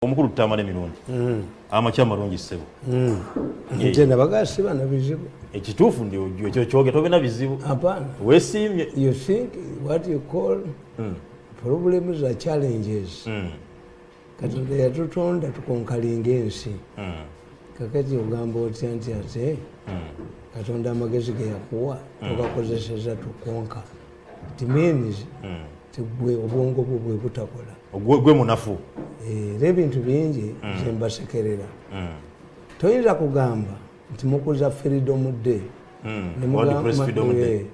omukulu Tamale Mirundi amakya marungi ssebo nje nabagasi bana bizibu ekituufu ndio ekyo kyoge tobena bizibu hapana wesimye you think what you call problems are challenges katonda yatutonda tukonkalinga ensi kakati ogamba otya nti ate katonda amagezi ge yakuwa togakozeseza tukonka it means tigwe obwongo bwe butakola gwe munafu ebintu bingi zembasekerera toyinza kugamba nti mukuza freedom day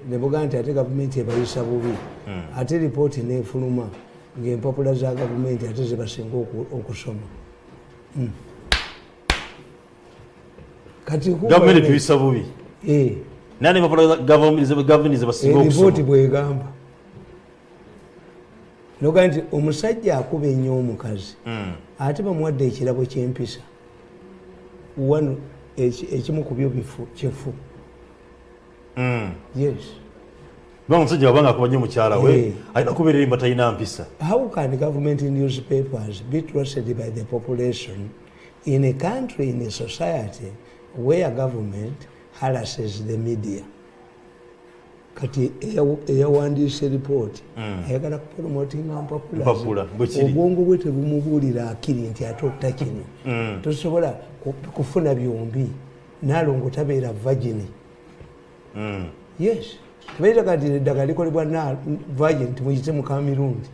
nebuga nti ate gavumenti ebayisa bubi ate ripooti nefuluma ng'empapula za gavumenti ate zebasinga okusoma kati gavumenti tuyisa bubi nani empapula gavumenti zebasinga okusoma ripooti bwegamba noga nti omusajja akuba ennyo omukazi ate bamuwadde ekirabo ky'empisa wano ekimu ku byo kifu yes omusajja wabanga akuba nnyo mukyala we alina kubeera erimba talina mpisa. How can government newspapers be trusted by the population in a country, in a society where government harasses the media? Kati eyawandiise ripooti ayagala kupromotinga mpapula obwongo bwe tebumubuulira akiri nti ate otta kino tosobola kufuna byombi naalongo tabeera vagini yes tebaita kati eddagala likolebwa na vagin timuyite mukama mirundi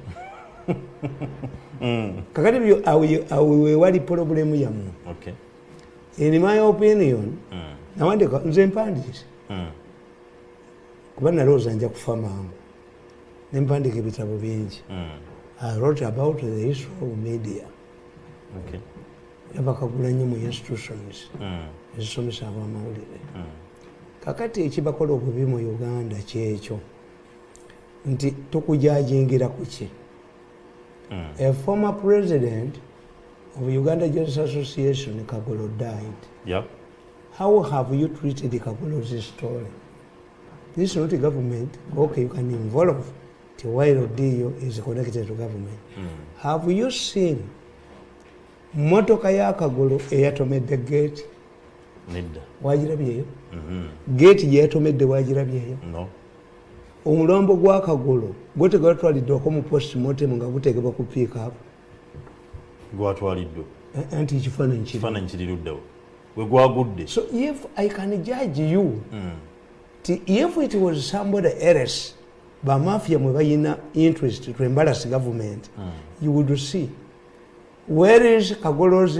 kakati byo awe wewali problemu yammwe in my opinion nawandika nze mpandiise kuba nalowooza nja kufa mangu nempandika ebitabo bingi. I wrote about the history of media nabakagula nnyo mu institutions ezisomesa abamawulire kakati ekibakola obubi mu Uganda kyekyo nti tukujajingira kuki. A former president of Uganda Journalists Association, Kagolo, died. How have you treated Kagolo's story? This is not a government. Okay, you can involve the while deal is connected to government. Have you seen motoka ya Kagolo eyatomedde gate? Nedda. Wagirabyeyo? Gate gyeyatomedde wagirabyeyo? No. Omulambo gwa Kagolo gwe tegwatwaliddwako mu postmortem nga gutegebwa ku pick up. Gwatwaliddwa. Anti ekifaananyi kiriruddewo. We gwagudde. So if I can judge you, if it was somebody else, by mafia mwebayina interest to embarrass government, you would see where is Kagolo's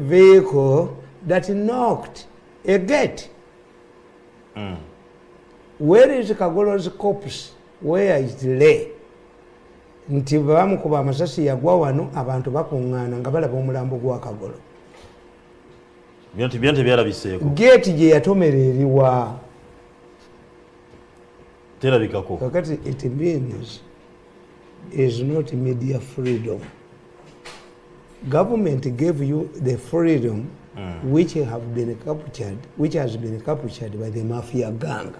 vehicle that knocked a gate? Where is Kagolo's corpse where it lay? Nti bamukuba amasasi yagwa wano abantu bakuŋŋaana nga balaba omulambo gwa Kagolo. Byante byalabiseeko. Gate gye yatomera eriwa. Terabikako. Kakati it means is not media freedom. Government gave you the freedom which has been captured by the mafia gang.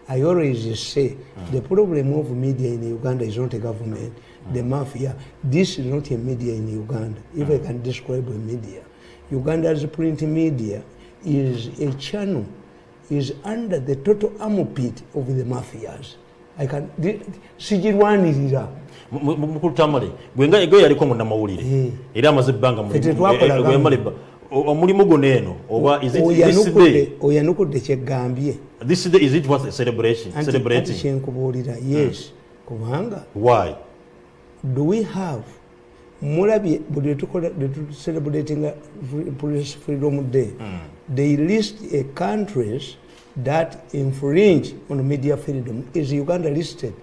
I always say the problem of media in Uganda is not a government, the mafia. This is not a media in Uganda. If I can describe a media, Uganda's print media is a channel, is under the total armpit of the mafias. I can sigirwanirira mukulu Tamale gwenga ego yaliko munnamawulire era amaze ebbanga omulimu guno eno oba oyanukudde kyegambye this day is it was a celebrating kyenkubuulira yes kubanga why do we have mulabye buli tukola celebrating freedom day they list a countries that infringe on media freedom. Is Uganda listed?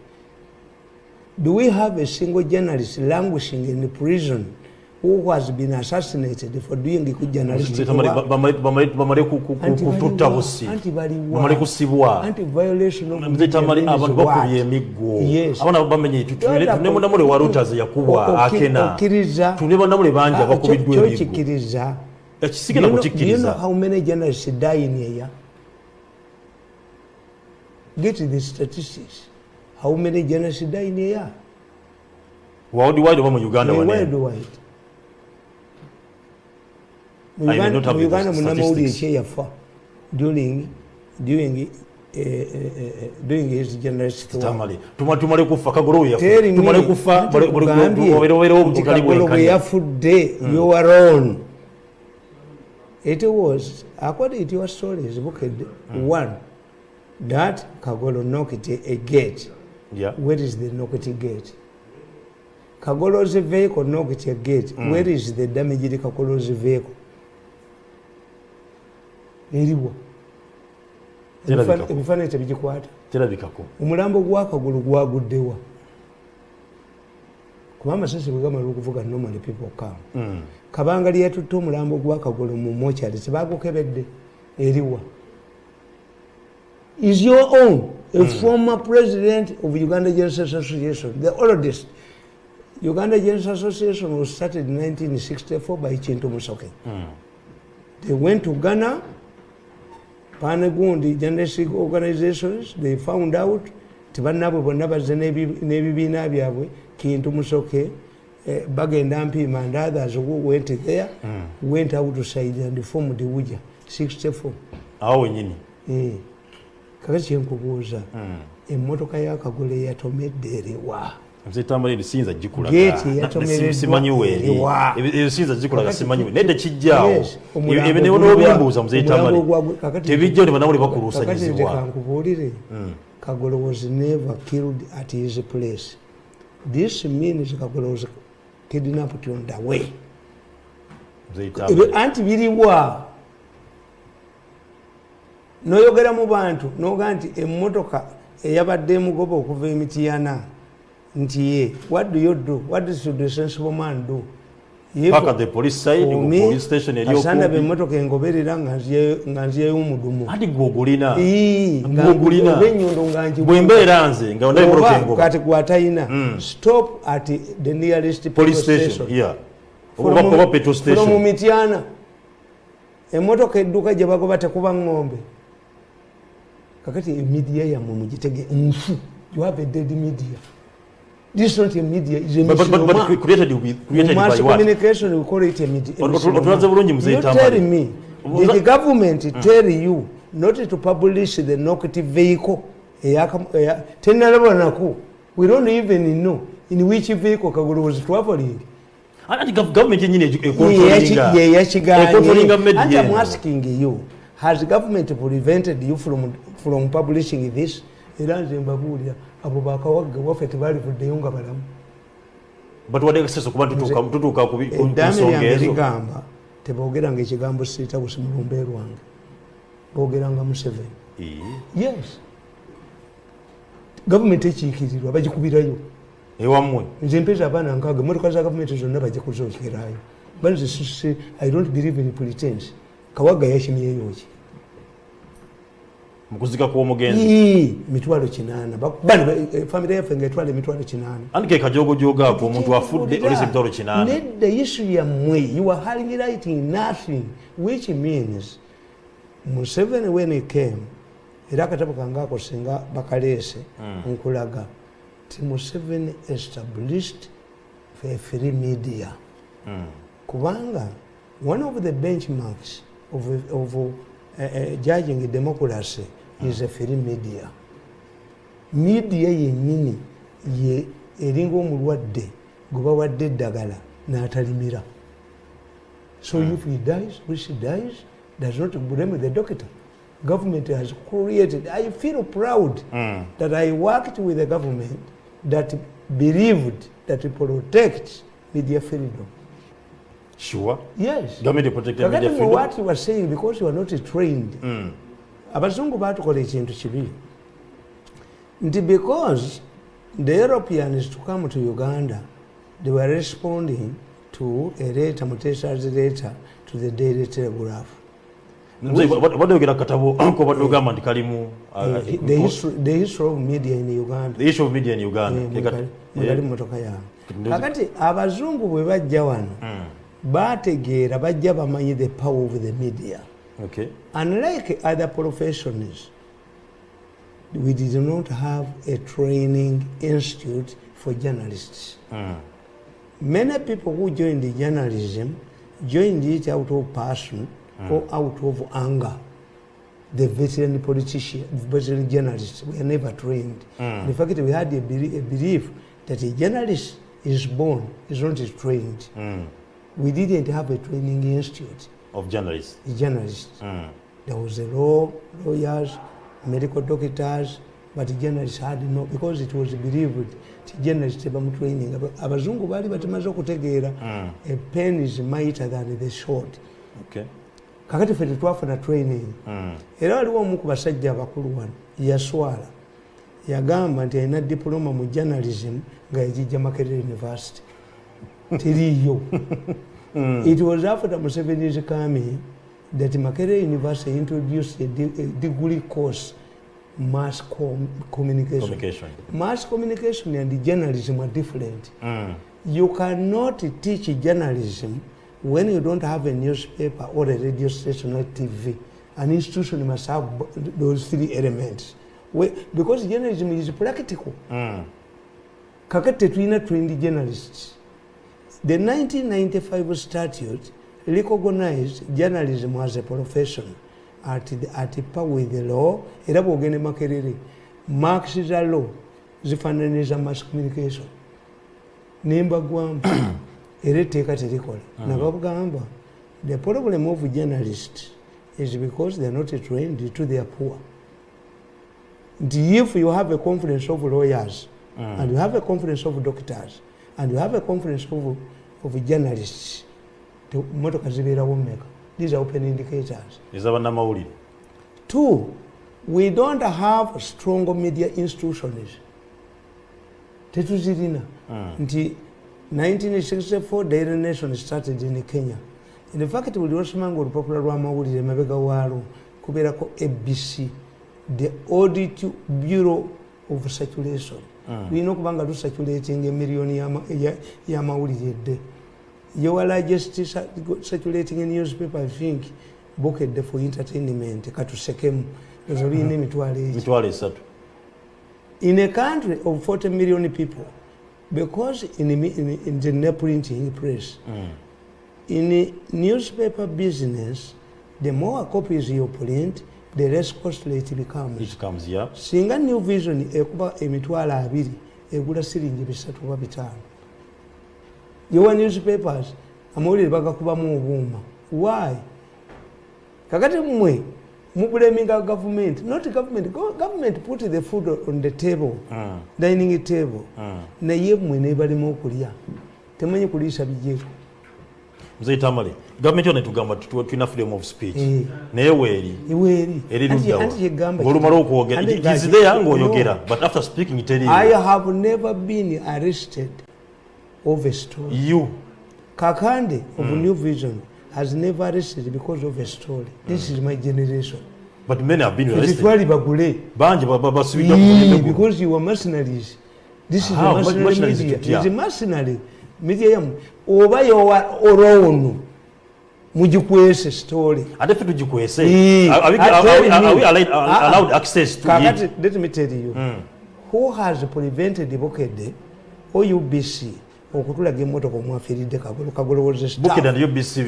Do we have a single journalist languishing in prison who has been assassinated for doing good journalism? Anti-violation of yes. Do you know how many journalists die in a year? Get the statistics. How many journalists die in a year? Worldwide over Uganda. Worldwide. I may not have the Uganda munamawulire statistics. ekyeyafa during his journalist Tamale tumale kufa Kagolo yafa telling tumale me kufa nti Kagolo bwe yafudde you are on. It was according to your stories bukedde one that Kagolo knocked a gate. Yeah. Where is the knocked gate? Kagolo's vehicle knocked a gate. Where is the damaged Kagolo's vehicle? Eriwa. Ebifaananyi tebigikwata. Terabikako. Omulambo gwa Kagolo gwaguddewa. Kuba amasasi bwe gamala okuvuga normally people come. Kabanga lyatutte omulambo gwa Kagolo mu mochari tebagukebedde eriwa. Is your own a former president of Uganda Journalists Association, the oldest. Uganda Journalists Association was started in 1964 by Chintu Musoke. They went to Ghana, Panegundi journalistic organizations, they found out tibanabwe bonna bazze n'ebibiina byabwe Kintu Musoke, Bagenda Mpima and others who went there, went outside and formed the Uja 64. Awo nyini. Kakati kyenkubuuza emmotoka ya Kagolo yatomedde eriwa. Mzee Tamale lisinza jikula. Gate yatomereddwa simanyiwe eriwa. Lisinza jikula simanyiwe. Nende kijjaawo. Ebe ne wono byembuuza Mzee Tamale. Tebijjo ne banawuli bakulusanyiziwa. Kakati kankubuulire. Kagolo was never killed at his place. This means Kagolo was kidnapped on the way. Mzee Tamale. Anti biriwa. Noyogera mu bantu noga nti emmotoka eyabadde mugoba okuva emitiyana nti ye what do you do, what should the sensible man do? Paka the police side, police station eriyo asanda bemmotoka engoberera nga nziyeyo omudumu ati gwogulina gwogulina benyondo nganji bwembeera nze nga ondaye emmotoka engoba kati gwatayina stop at the nearest police station yeah oba petrol station from mitiyana emmotoka edduka gye bagoba tekuba ng'ombe. Kakati media yammwe mugitege nfu. You have a dead media. This is not a media, it's a but created by mass what? Communication, we call it a media. You tell me, did the government tell you not to publish the knocked vehicle? We don't even know in which vehicle Kagolo was traveling. And the government and I'm asking you, has the government prevented you from publishing this? Abo bakawagga waffe tebalivuddeyo nga balamu. But what access kuba tutuuka ku nsonga ezo ligamba teboogeranga ekigambo siita gusi mulumbe lwange boogeranga Museveni. Yes, gavumenti ekiikirirwa bagikubirayo ewammwe. Nze mpeza abaana nkaaga emmotoka za gavumenti zonna bajja kuzookerayo. Banze I don't believe in pretense. Kawagga yakimyeyo ki mukuzika kw'omugenzi mitwalo 8 famire yaffe ngaetwala emitwalo 8 andike kajogojoga ako omuntu afudde olese emitwalo 8 nedda issue yammwe you are highlighting nothing, which means Museveni when he came era akatabo kange ako singa bakaleese nkulaga ti Museveni established a free media kubanga one of the benchmarks of judging democracy is a free media. Media yennyini ye eringa omulwadde gwe bawadde eddagala n'atalimira. So if he dies, which he dies, does not blame the doctor. Government has created, I feel proud that I worked with a government that believed that it protects media freedom. Sure. Yes. Government protected media freedom. What you were saying, because you are not trained. Abazungu batukola ekintu kibi. Because the Europeans to come to Uganda, they were responding to a letter, Mutesa's letter, to the Daily Telegraph. What do you get a katabo uncle government kalimu? The history of media in Uganda. The issue of media in Uganda. Kakati abazungu bwe bajja wano bategeera bajja bamanyi the power of the media. Okay. Unlike other professions, we did not have a training institute for journalists. Many people who joined the journalism joined it out of passion or out of anger. The veteran politicians, veteran journalists were never trained. In fact, we had a belief that a journalist is born, is not trained. We didn't have a training institute of journalists. There was a lawyers, medical doctors, but the journalists had no, because it was believed journalists have training. Abazungu bali batamaze okutegeera a pen is mightier than the sword. Okay. Kakati ffe tetwafuna training. Era waliwo omu ku basajja abakulu wano yaswala yagamba nti alina diploma mu journalism nga yagijja Makerere University. Teriyo. It was after Museveni's coming that Makerere University introduced a degree course, mass communication. Mass communication and journalism are different. You cannot teach journalism when you don't have a newspaper or a radio station or TV. An institution must have those three elements. Because journalism is practical. Kakati tuina trained journalists. The 1995 statute recognized journalism as a profession at par with the law. Era bwogende Makerere, marks za law zifananiza mass communication. Nemba gwamba era etteeka terikola. Nabagamba the problem of journalists is because they are not trained to their poor. If you have a conference of lawyers and you have a conference of doctors and you have a conference of journalists, these are open indicators. Two, we don't have strong media institutions. Tetuzirina. 1964 Daily Nation started in Kenya. In fact, we also mango popular Ramawuli Mabega Waru, Kuberako ABC, the Audit Bureau of Circulation. We know Kubanga do circulating a million Yamauri a day. You are largest circulating a newspaper, I think, booked for entertainment, Katusekem, there's a real name to in a country of 40 million people, because in the printing press, in a newspaper business, the more copies you print, the less costly it becomes. It comes, yeah. Singa New Vision, ekuba emitwala abiri, egula siringi bisatu wa bitano. Your newspapers, amawulire bagakubamu obuuma. Why? Kakati mmwe, mubulaminga government, not government. Government put the food on the table, dining table. Naye mmwe ne balimu okulya. Temanyi kuliisa bijeeko. Mzee Tamale, government yone tugamba tulina freedom of speech. Naye weeri. Eri luddawa. Olumala okwogera. It is there ng'oyogera, but after speaking it is. I have never been arrested over a story. You. Kakande of New Vision has never arrested because of a story. This is my generation. But many have been arrested. Because you were mercenaries. This is a mercenary media. It's a mercenary media. Oba yowa oronu mujikwese story. Ade fe tujikwese. Are we allowed access to it? Let me tell you. Who has prevented the Bokede or UBC okutulaga emmotoka omwafiiridde kagolowoze staff? Bokede and UBC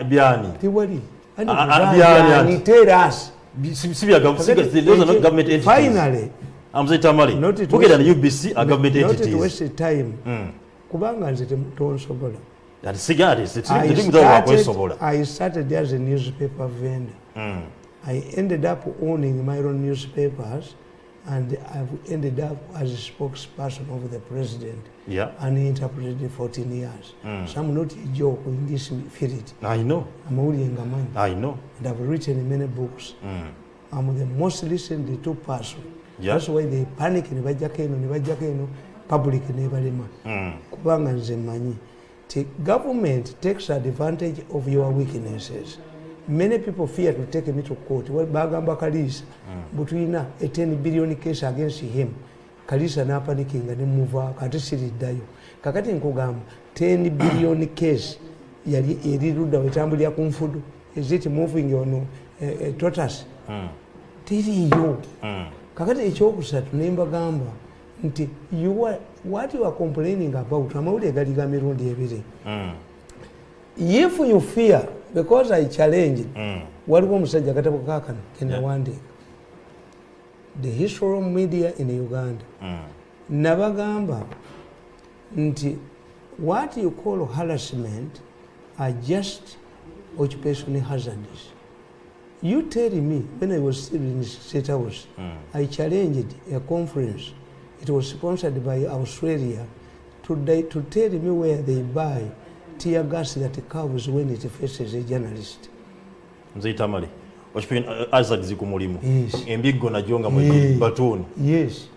byani. Tiwali. Byani. Tell us. Those are not government entities. Finally. I'm saying Tamale. Bokede and UBC are government entities. Not to waste time. Kubanga nze tonsobola. That cigarettes, I started as a newspaper vendor. I ended up owning my own newspapers, and I've ended up as a spokesperson of the president. Yeah. And he interpreted 14 years. So I'm not a joke in this field. I know. I'm only in Gamani. I know. And I've written many books. I'm the most listened to person. Yeah. That's why they panic in Vajjakeno, public nebalema. Kubanga nze manyi. Government takes advantage of your weaknesses. Many people fear to take me to court. Well, Bagamba Kalisa, between a 10 billion case against him, Kalisa na panicking and move out, Katisiri Dayo. Kakati Nkogam, 10 billion case, Yadiruda, Vitambulia Kumfudu, is it moving on Totas? Tiri yo. Kakati Chokusat, Nemba Gamba. You are what you are complaining about. Tamale Mirundi every day. if you fear, because I challenged, waliwo omusajja katabo kakano kenawandiika the history of media in Uganda. Nabagamba nti what you call harassment are just occupational hazards. You tell me, when I was still in State House, I challenged a conference. It was sponsored by Australia to tell me where they buy tear gas that covers when it faces a journalist. Mzee Tamale, hazards ku mulimu. Yes. Embiggo na jonga mu batoon. Yes.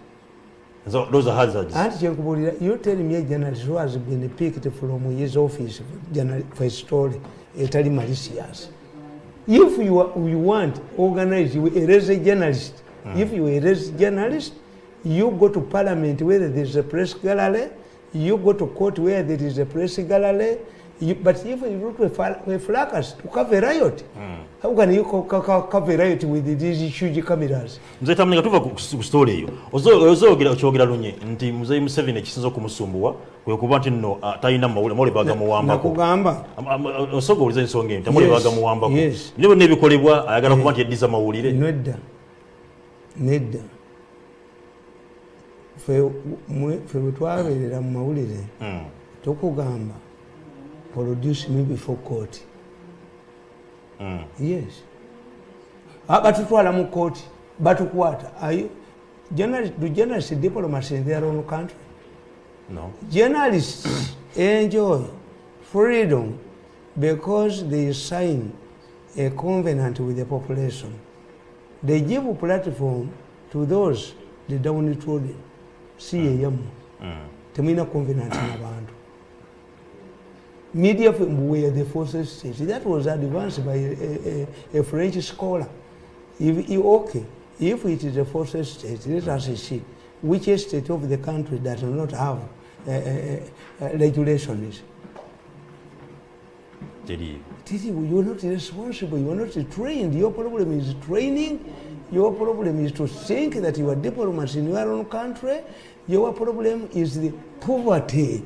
So those are hazards. And you tell me a journalist who has been picked from his office for a story, etali malicious. If you want organize, you erase a journalist. If you erase journalist, you go to parliament where there is a press gallery, you go to court where there is a press gallery, but if you look with flaggers to cover riot, how can you cover riot with these huge cameras? Mzee Tamale katuva ku story hiyo. Ozo kyogera lunye nti Mzee Museveni ekisinza okumusumbuwa kwe kuba nti nno talina mawule baga muwambako. Nakugamba osogoliza ensonga enti mawule baga muwambako. Nibo nebikolebwa ayagala kuba nti eddiza mawulire. Nedda. Fe bwetwabeerera mu mawulire tokugamba produce me before court. Yes. Batutwala mu court batukwata. Do journalists diplomats in their own country? No. Journalists enjoy freedom because they sign a covenant with the population. They give a platform to those the downtrodden. See yamu. Temina covenant na bantu. Media were the forces state. That was advanced by a French scholar. If it is a forces state, let us see which state of the country that do not have regulations. You are not responsible. You are not trained. Your problem is training. Your problem is to think that you are diplomats in your own country. Your problem is the poverty.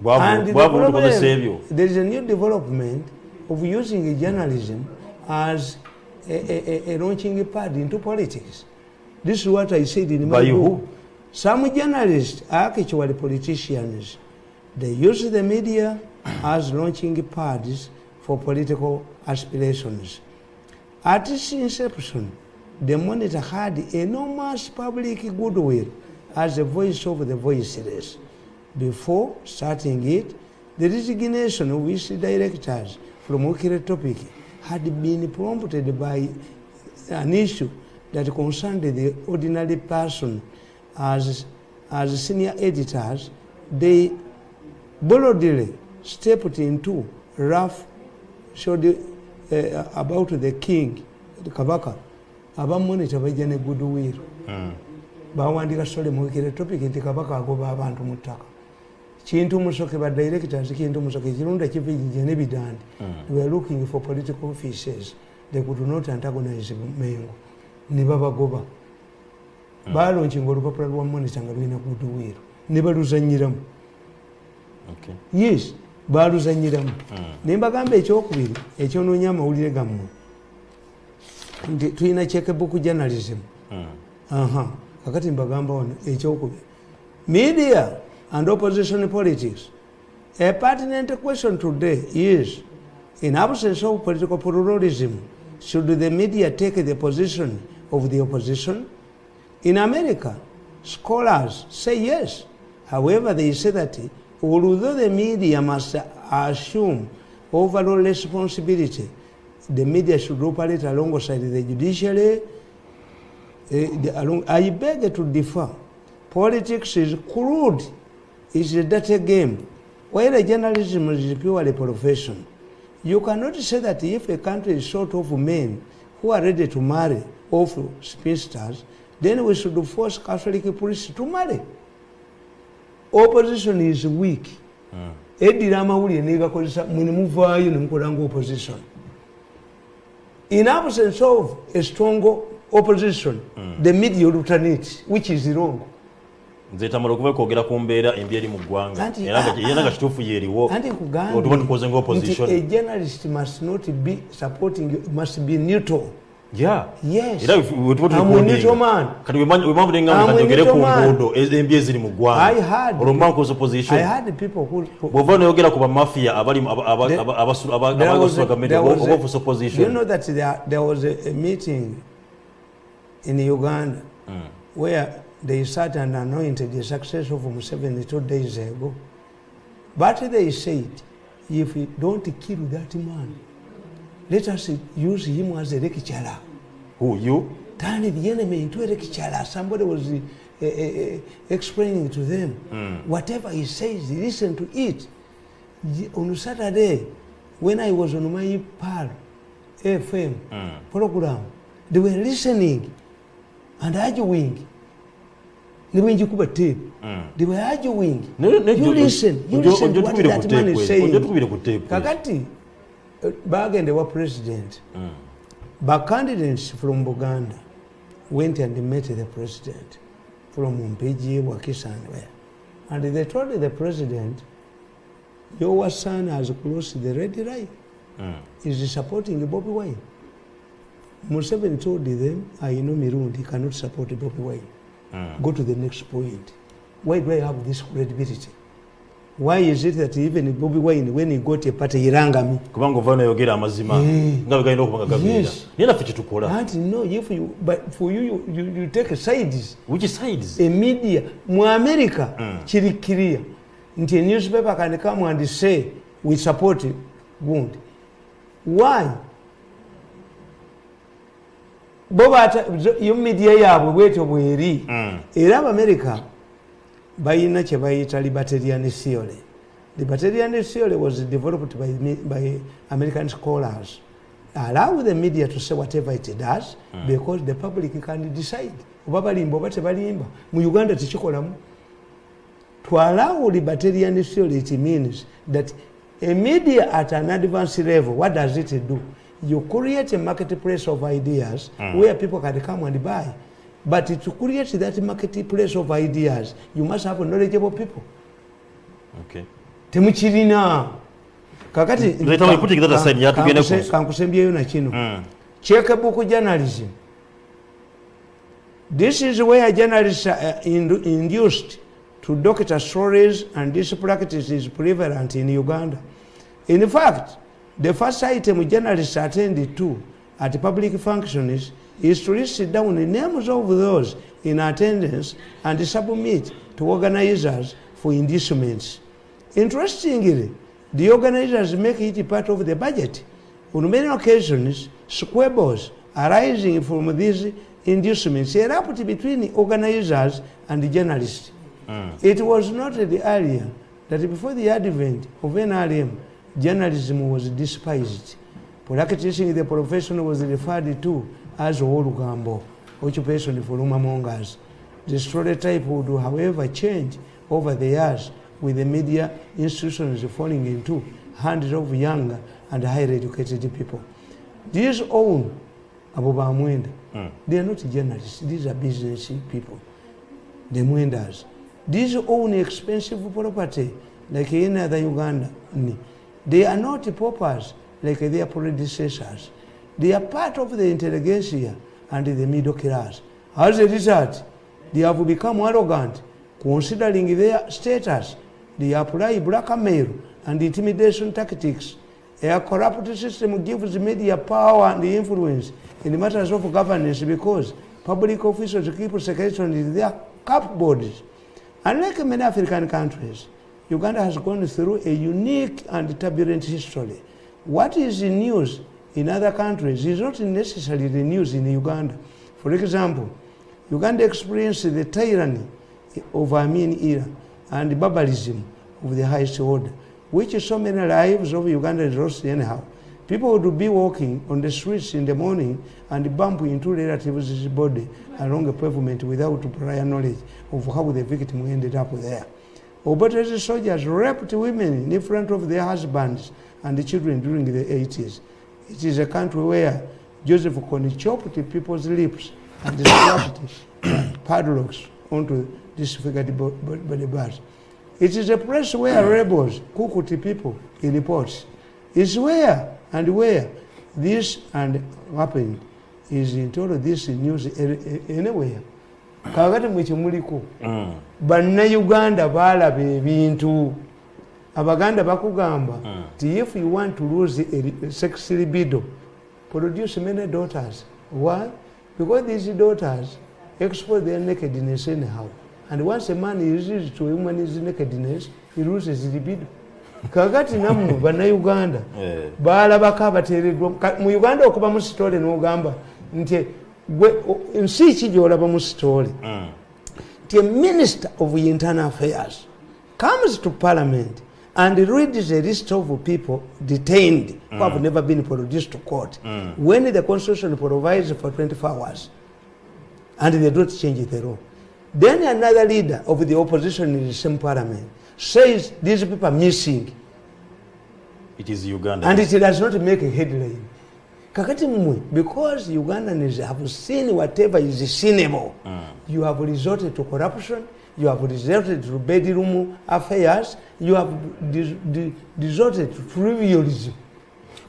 And the problem, there is a new development of using journalism as a launching pad into politics. This is what I said in my book. Some journalists are actually politicians. They use the media as launching pads for political aspirations. At its inception, the Monitor had enormous public goodwill as a voice of the voiceless. Before starting it, the resignation of its directors from Okere topic had been prompted by an issue that concerned the ordinary person. As senior editors, they boldly stepped into rough showed about the king, the Kabaka. Aba Monitor bajane goodwill. Bawandika story mu Okere topic nti Kabaka agoba abantu mu ttaka. Kintu musoke ba directors kintu musoke kirunda kivijje ne bidandi. We are looking for political officers. They could not antagonize Mengo. Ne babagoba. Balonchi olupapula lwa Monitor nga lulina goodwill. Ne baluzanyiramu. Okay. Yes, baluzanyiramu. Ne mbagamba ekyokubiri ekyonoonya amawulire gammwe. Nti tulina checkbook journalism. Kakati mbagamba wano ekyokubiri. Media and opposition politics. A pertinent question today is, in absence of political pluralism, should the media take the position of the opposition? In America, scholars say yes. However, they say that although the media must assume overall responsibility, the media should operate alongside the judiciary. I beg to differ. Politics is crude. It's a dirty game. While journalism is purely a profession, you cannot say that if a country is short of men who are ready to marry off spinsters, then we should force Catholic priests to marry. Opposition is weak. Eddira amawulire negakozesa mwene muvaayo ne mukolanga opposition. In absence of a strong opposition, the media will alternate, which is wrong. nze Tamale okuva kwogera ku mbeera embi eri mu ggwanga era nga kituufu yeeriwo otuba tukoze ng'opposition. A journalist must not be supporting, must be neutral. Yeah. Yes. Era I'm a neutral man. Kati wemambu nengambe kajogere ku nguudo embi eziri mu ggwanga olwo mba nkoze opposition. I had people who bw'ova noyogera ku bamafia abali abasula gavumenti oba ofuuse opposition. You know that there was a meeting in Uganda where they sat and anointed the success of Museveni 2 days ago. But they said, if we don't kill that man, let us use him as a lecturer. Who, you? Turn the enemy into a lecturer. Somebody was explaining to them. Whatever he says, listen to it. On Saturday, when I was on my PAL FM program, they were listening and arguing. They were arguing. You listen what that man is saying. Kakati, bagende wa president, but candidates from Buganda went and met the president from Mumpeji, Wakisa, and they told the president, your son has crossed the red line. Is supporting Bobby Wine. Museveni told them, I know Mirundi cannot support Bobby Wine. Go to the next point. Why do I have this credibility? Why is it that even Bobby Wine, when he got a party, Irangami? Kubango vana yogera amazima. Ngabe gaino kubanga gavira. Nina fiche tukola. I know if you, but for you take sides. Which sides? A media, mu America, chirikiria. Nti a newspaper can come and say we support Gundi. Why? Boba yo media yabwe bweto bweri era America bayina kye bayita libertarian theory. Libertarian theory was developed by American scholars. Allow the media to say whatever it does because the public can decide. Oba balimba oba tebalimba. Mu Uganda tekikolamu. To allow libertarian theory, it means that a media at an advanced level, what does it do? You create a marketplace of ideas where people can come and buy. But to create that marketplace of ideas, you must have knowledgeable people. Okay. Temuchirina. Kakati, putting that aside, you have to be kankusembyeyo na kino. Checkbook journalism. This is where journalists are induced to doctor stories, and this practice is prevalent in Uganda. In fact, the first item journalists attend to at public functions is to list down the names of those in attendance and submit to organizers for inducements. Interestingly, the organizers make it part of the budget. On many occasions, squabbles arising from these inducements erupt between organizers and the journalists. It was noted earlier that before the advent of NRM, journalism was despised. Practicing the profession was referred to as Olugambo, occupation for among us. The stereotype would, however, change over the years with the media institutions falling into hands of younger and highly educated people. These own Abuba Mwenda, they are not journalists, these are business people, the Mwendas. These own expensive property, like in other Uganda, they are not paupers like their predecessors. They are part of the intelligentsia and the middle class. As a result, they have become arrogant, considering their status. They apply blackmail and intimidation tactics. A corrupt system gives media power and influence in matters of governance because public officials keep secretion in their cupboards. Unlike many African countries, Uganda has gone through a unique and turbulent history. What is in news in other countries is not necessarily the news in Uganda. For example, Uganda experienced the tyranny of Amin era and barbarism of the highest order, which so many lives of Ugandans lost anyhow. People would be walking on the streets in the morning and bump into relatives' body along a pavement without prior knowledge of how the victim ended up there. Obote's soldiers raped women in front of their husbands and the children during the 80s. It is a country where Joseph Kony chopped people's lips and slapped padlocks onto disfigured body parts. It is a place where rebels cooked people in reports. It's where this and happened is in total this news anywhere. Kakati mwekimuliko bannayuganda balaba ebintu abaganda bakugamba if you want to lose a sex libido produce many daughters. Why? Because these daughters expose their nakedness anyhow, and once a man is used to a woman's nakedness he loses libido. Kakati nammwe bannayuganda balabako abateereddwa mu Uganda okuba mu sitole n'ogamba nti nsi ki gy'olaba mu sitole nti a minister of internal affairs comes to parliament and reads a list of people detained who have never been produced to court when the constitution provides for 24 hours and they don't change the law. Then another leader of the opposition in the same parliament says these people are missing. It is Uganda. And it does not make a headline. Kakati mwe, because Ugandans have seen whatever is sinable, you have resorted to corruption, you have resorted to bedroom affairs, you have resorted to trivialism.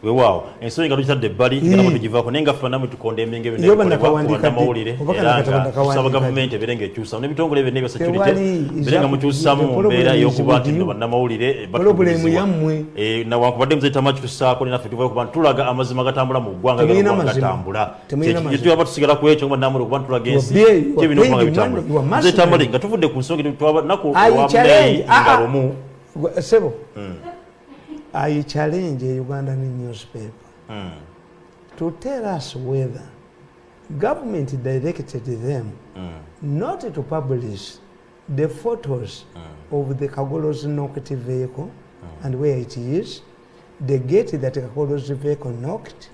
Wow, and so you got the body, you know, give up on Enga Fanam to condemn Namawili, some government, everything get you some, never told even never security, Berengamu some, Bera Yokubati, Namawili, but probably now what them say too much to Sako enough to work on Tulaga, Amazamagatambra, Guanga, you do about cigarette question when number one to against giving no Tamale, got to put the consumption to our knuckle, I challenge a Ugandan newspaper to tell us whether government directed them not to publish the photos of the Kagolo's knocked vehicle and where it is, the gate that Kagolo's vehicle knocked,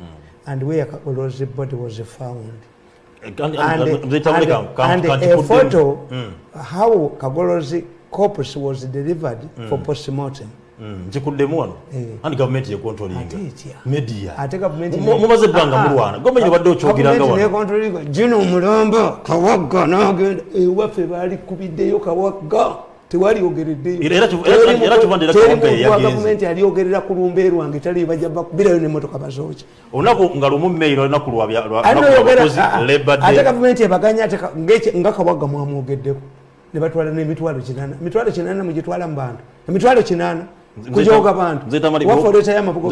and where Kagolo's body was found. And a photo how Kagolo's corpse was delivered for postmortem. And government is controlling media. I take up media. Mumaze banga mulwana. Government baddo chogiranga wano. Controlling Juno Mulombo Kawagga no ewafe bali kubiddeyo Kawagga tewali ogereddeyo. Era tuvandira Kawagga yagenze. Government ali ogerera ku lumbeeru wange tali bajja bakubirayo ne motoka bazoki. Onako nga lumummeiro na kulwa abakozi Labor Day. Ate government ebaganya ate nga Kawagga mwamwogeddeko. Ne batwala n'emitwalo 8. Mitwalo 8 mugitwala mu bantu. Emitwalo 8 kujoga bantu wafoleta ya mabugo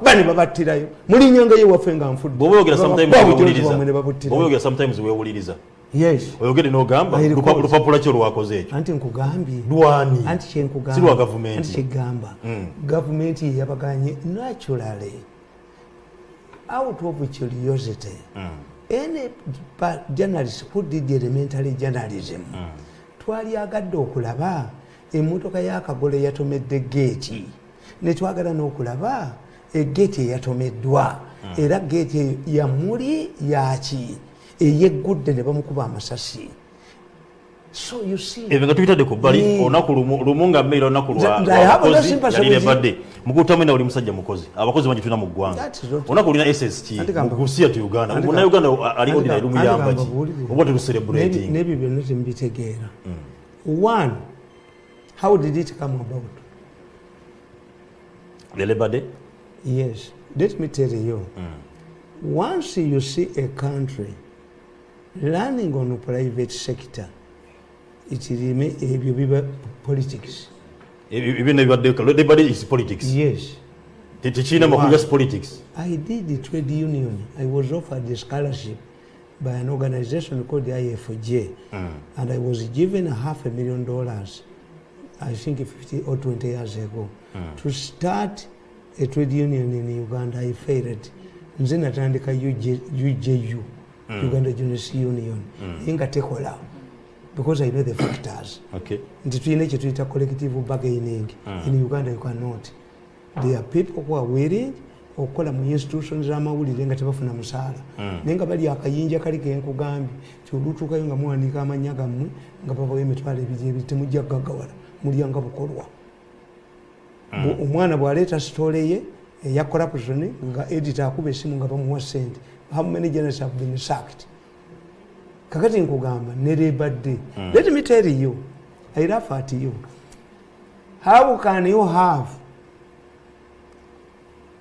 bani babatirayo muli nyanga ye wafenga mfudu boboyogera sometimes wewuliriza yes oyogere no gamba lupapula kyo lwakoze ekyo anti nkugambye lwani anti kyenkugamba silwa government anti kigamba government yabaganye naturally out of curiosity any journalist who did elementary journalism twali agadde okulaba emotoka ya Kagolo yatomedde geeti netwagala n'okulaba egeeti eyatomeddwa era geeti ya muli yaki eyeggudde ne bamukuba amasasi. So you see evenga tuyitadde ku bbali olunaku lumu nga mmeira olunaku lwakozi yalire badde mukutamwe na oli musajja mukozi abakozi bangi tulina mu ggwanga olunaku olina SST mukusiya tu Uganda Uganda ali odina erumu yambaki oba tuluselebrating nebyo byonna temubitegeera. One, how did it come about? The Labor Day? Yes. Let me tell you. Once you see a country running on a private sector, it remains politics. Even the Labor Day is politics? Yes. Just politics? I did the trade union. I was offered a scholarship by an organization called the IFJ, and I was given $500,000, I think 50 or 20 years ago, to start a trade union in Uganda. I failed. Nze natandika UJU, Uganda Juniors Union, inga tekola, because I know the factors. Okay. Nti tuyina kye tuyita collective bargaining. In Uganda you cannot. There are people who are willing okola mu institutions z'amawulire nga tebafuna musaala naye nga bali akayinja kali kenkugambye kyolutuukayo nga muwandiika amannya gammwe nga babawo emitwalo ebiri temujja gaggawala mulyanga bukolwa. Omwana bw'aleeta sitole ye eya corruption nga editor akuba essimu nga bamuwa ssente, how many journalists have been sacked? kakati nkugamba ne Labor Day. Let me tell you, I laugh at you. How can you have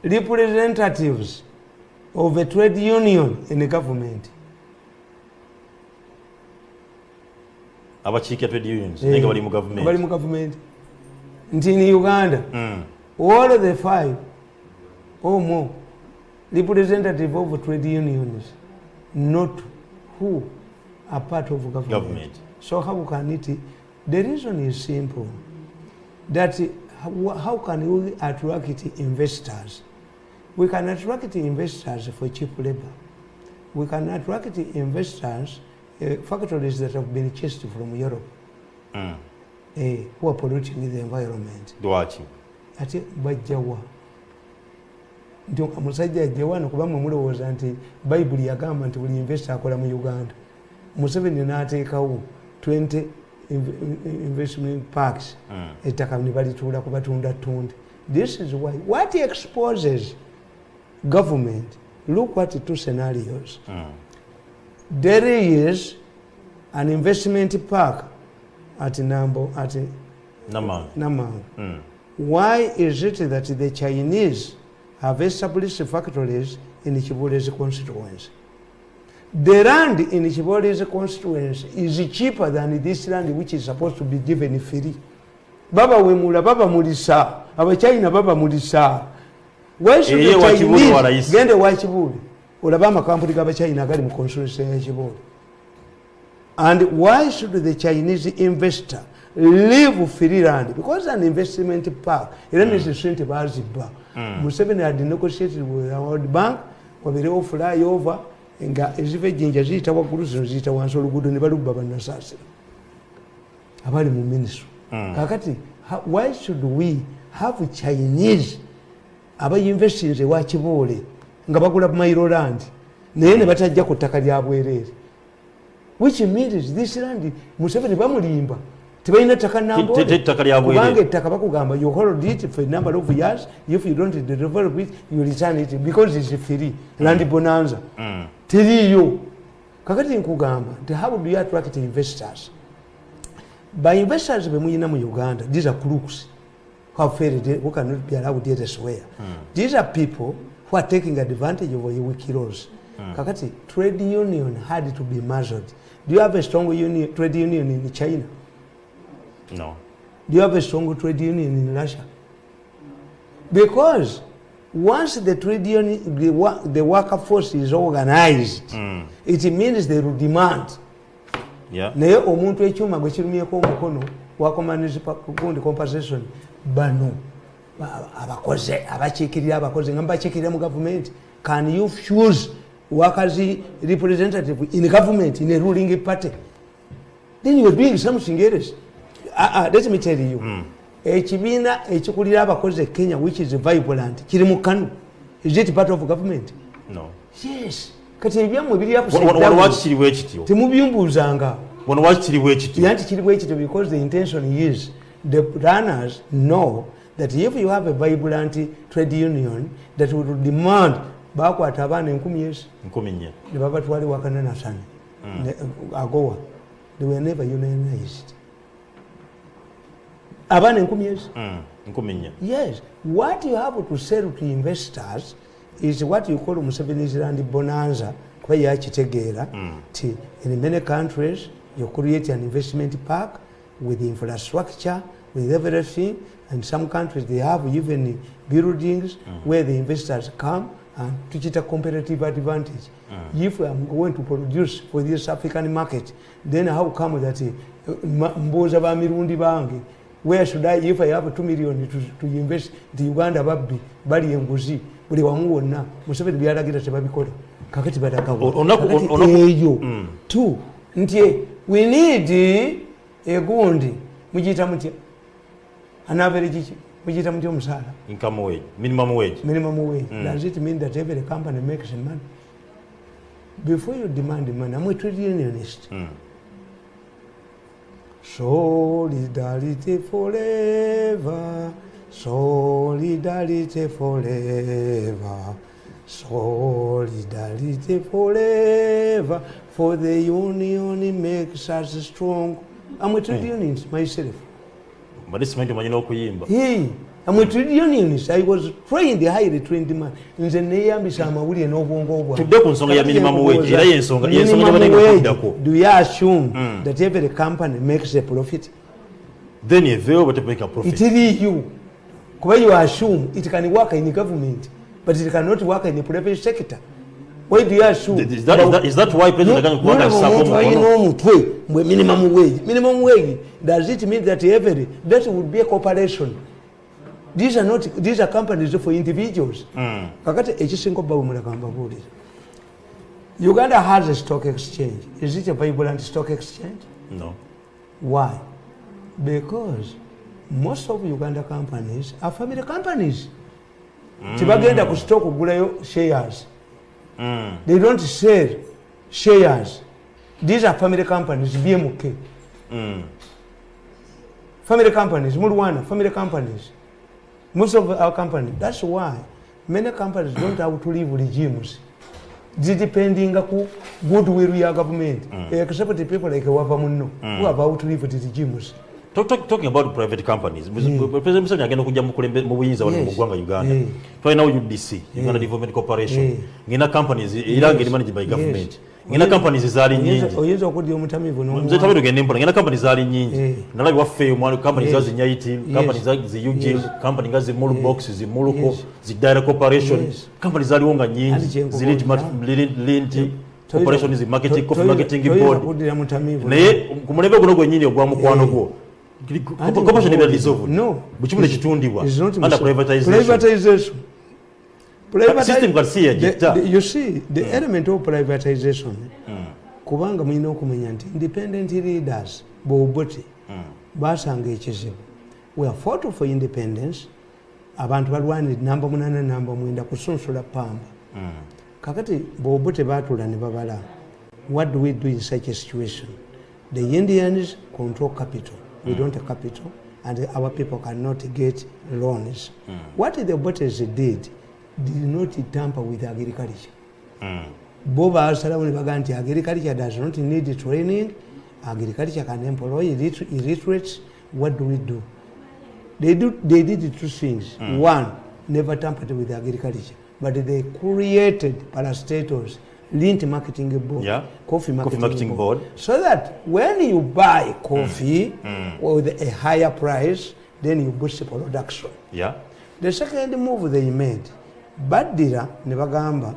representatives of a trade union in the government? Abachikia trade unions, nenga bali mu government. Bali mu government. In Uganda, all of the 5 or more representative of trade unions, not who are part of government. So how can it? The reason is simple. That how can we attract investors? We can attract investors for cheap labor. We can attract investors, factories that have been chased from Europe. Who are polluting the environment. Ati bajjawa ndio musajja ajjawa nokubanga mulowooza nti Bible yagamba nti buli investor akola mu Uganda. Museveni n'ateekawo 20 investment parks ettaka ne balituula kubatunda tunde. This is why what exposes government, look at 2 scenarios. There is an investment park at Nambo, at Namang. Why is it that the Chinese have established factories in Chibole's constituency? The land in Chibole's constituency is cheaper than this land which is supposed to be given free. Baba wemula, baba mulisa, aba China baba mulisa. Why should the Chinese get a white Chibole? Olabama company gaba China gali mu constituency ya Chibole. And why should the Chinese investor leave free land? Because an investment park, it is a strength of Aziba. Museveni had negotiated with the World Bank, where they will fly over, and as if a ginger zita wa kurusi zita wa solo good and never baba nasasi. Abali mu ministry. Kakati, why should we have Chinese aba invest in the Wachibole, ngabakula mairo land, nene batajja kutaka lya bwerere. Which means this land Museveni bamulimba tebalina ttaka nambo kubanga ettaka bakugamba you hold it for a number of years, if you don't develop it you return it because it's free land bonanza teriyo. Kakati nkugamba how do you attract investors? By investors bemuyina mu Uganda, these are crooks who cannot be allowed elsewhere. These are people who are taking advantage of your weak laws. Kakati trade union had to be measured. Do you have a strong trade union in China? No. Do you have a strong trade union in Russia? Because once the trade union, the workforce is organized, it means they will demand. Naye omuntu ekyuma gwe kirumyeko omukono wakomanisi kundi compensation bano abakoze abakiikirira abakoze nga bakiikirira mu government. Can you choose workers representative in government in a ruling party? Then you are doing something else. Let me tell you, ekibiina ekikulira abakozi Kenya which is vibrant kiri mu Kanu, is it part of government? No. Yes. Kati ebyamu biri hapo kiriwe ekityo temubyumbuuzanga kiriwe ekityo yanti kiriwe ekityo because the intention is the runners know that if you have a vibrant trade union that will demand bakwata abaana 10,000 ne babatwale wakana nasane agowa, they were never unionized. Abaana 10,000. Yes. What you have to sell to investors is what you call Museveni's land bonanza. Kwa yakitegeera ti in many countries you create an investment park with infrastructure, with everything, and some countries they have even buildings where the investors come and to get a competitive advantage. If I'm going to produce for this African market, then how come that mboza ba mirundi bange, where should I, if I have 2 million to invest the Uganda babbi bali enguzi buli wamu wonna Museveni byalagira tebabikola kakati badakawo eyo tu nti we need a gundi mujita mutya an average mujita mutya omusaala income wage, minimum wage. Does it mean that every company makes money? Before you demand money, I'm a trade unionist. Solidarity forever, solidarity forever. Solidarity forever, for the union makes us strong. I'm a trade unionist myself. But this meant to kuyimba. Hey, I'm a trade unionist. I was trained, the highly trained man. In the name of Samawili and Obongo. Minimum wage. Do you assume that every company makes a profit? Then you will make a profit. It is you. Where you assume it can work in the government, but it cannot work in the private sector. Why do you assume? Is that why President minimum wage? Minimum wage, does it mean that that would be a corporation? These are companies for individuals. Uganda has a stock exchange. Is it a vibrant stock exchange? No. Why? Because most of Uganda companies are family companies. Tibagenda ku stock kugulayo shares. They don't sell shares. These are family companies, BMK. Family companies, Mulwana, family companies. Most of our companies. That's why many companies don't have to leave regimes. Depending on goodwill ya government. Except the people like Wavamuno who have out to leave the regimes. Talking about private companies, President Museveni agenda kujja mu buyinza wano mu ggwanga Uganda. Twalinawo UDC, Uganda Development Corporation. Ngina companies era ngeri managed by government. Ngina companies zaali nyingi. Oyinza okudya omutamivu n'omwana. Mzee tabiro gende mpona. Ngina companies zaali nyingi. Nalabi waffe omwana companies zazi Nyaiti, companies zazi UG, companies zazi Mulu Box, zi Muluko, zi Direct Corporation. Companies zaali wonga nyingi. Linti Corporation zi marketing, coffee marketing board. Naye ku mulembe guno gwennyini ogwa mukwano gwo. Corporation never dissolved. No. Buchimune kitundibwa. Under privatization. System can see you see the element of privatization. Kubanga mulina okumanya nti independent leaders bobote basanga ekizibu. We are fought for independence. Abantu balwanira namba 8 namba 9 kusunsula pamba. Kakati bobote batula ne babala. What do we do in such a situation? The Indians control capital. We don't have capital, and our people cannot get loans. What the Botes did not tamper with agriculture. Boba Asalamu Baganti, agriculture does not need training. Agriculture can employ illiterates. What do we do? They did two things. One, never tampered with agriculture, but they created parastatals, lint marketing board, coffee marketing board, so that when you buy coffee with a higher price, then you boost the production. The second move they made, Badira Nebagamba,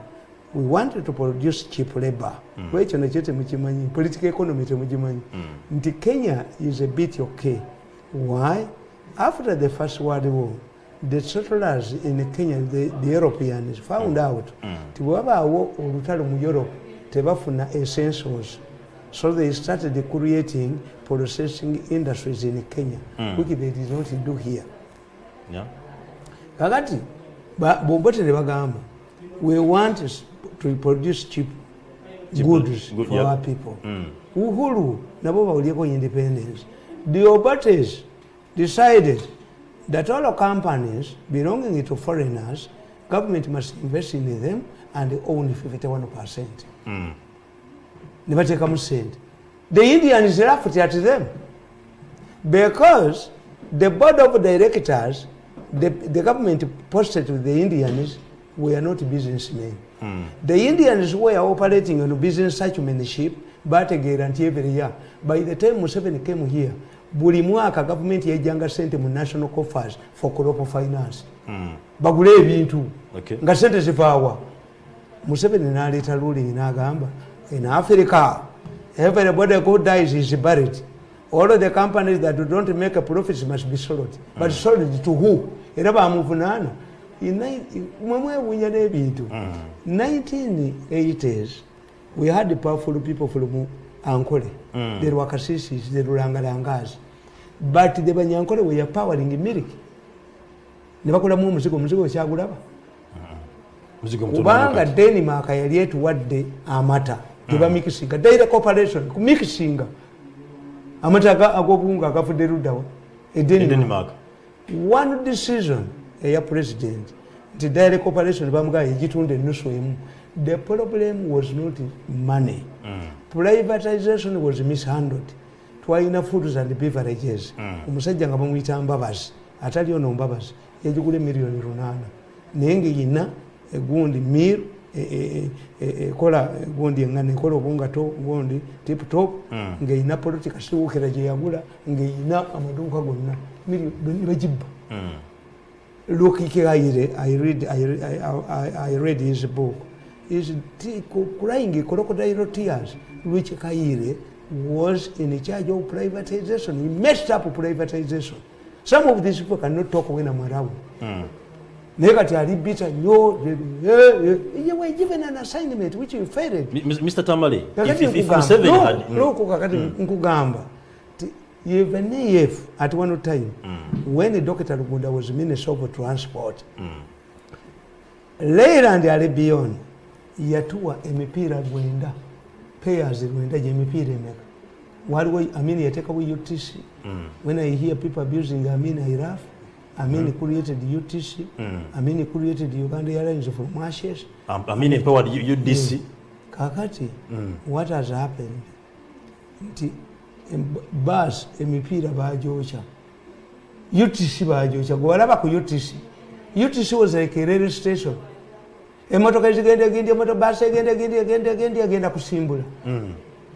we wanted to produce cheap labor. Political economy. Kenya is a bit okay. Why? After the First World War, the settlers in Kenya, the Europeans, found out Europe, essentials. So they started creating processing industries in Kenya, which they did not do here. We want to produce cheap goods for our people. Uhuru, independence. The Obates decided that all companies belonging to foreigners, government must invest in them and own 51%. Never take a cent. The Indians laughed at them because the board of directors, the government posted to the Indians were not businessmen. The Indians were operating on business acumenship, but a guarantee every year. By the time Museveni came here, buli mwaka government yajanga sente mu national coffers for crop finance. Bagule ebintu. Nga sente zivawa. Museveni n'aleeta ruling n'agamba, in Africa, everybody who dies is buried. All of the companies that don't make a profit must be sold. But sold to who? Era bamuvunaana. In 1980s, we had the powerful people from Ankole. There were Kasisis, there were Rangalangas. But the Banyankole were powering the milk. Never muzigo chagulaba. Ubanga Denmark yali to what they amata. Tiba mikisinga. Data corporation mikisinga. Amata agobunga gafuderudawa. Denmark. One decision, a president, nti direct corporation bamugaye egitunde ennusu emu. The problem was not money. Privatization was mishandled. Twalina foods and beverages. Omusajja nga bamuyita Mbabazi atali ono Mbabazi yagigula miliyoni 8 naye ng'eyina egundi mil kola gundi engane kola obungato gundi tip top ng'eyina politika siwukira gye yagula ng'eyina amaduuka gonna miliyoni bagibba. Look, I read his book. Is crying crocodile tears, which Kaire was in charge of privatization. He messed up privatization. Some of these people cannot talk when I'm around. Negative, bitter, you were given an assignment which you failed. Mr. Tamale, if Museveni had... No, even if at one time, when Dr. Lugunda was Minister of Transport, later and beyond, yatuwa emipira gwenda payers gwenda je emipira emeka waliwo Amin yateka we UTC. When I hear people abusing Amin, I laugh. Amin created UTC. Amin created Uganda Airlines from ashes. Amin empowered UDC. Kakati, what has happened? Bus emipira bajocha UTC bajocha gwalaba ku UTC. UTC was like a rail station. Emotoka zigenda moto bus agenda kusimbula.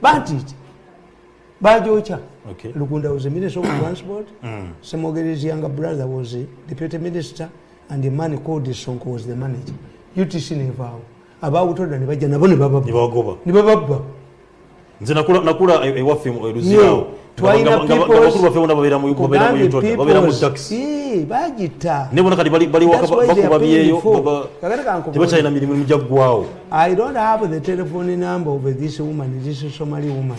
Bandit bajocha. Okay. Lugunda was the Minister of Transport. Semogere's younger brother was the Deputy Minister, and the man called the Sonko was the manager. UTC never about to the Bajana Baba. Nibaba. Nze nakula ewaffe eruzirawo. Twalina abakulu baffe bonna babeera mu Uganda, babeera mu taxi. Bagita. Ne bona kati bali bakuba byeyo tebakyalina mirimu mujja ggwawo. I don't have the telephone number of this woman, this Somali woman.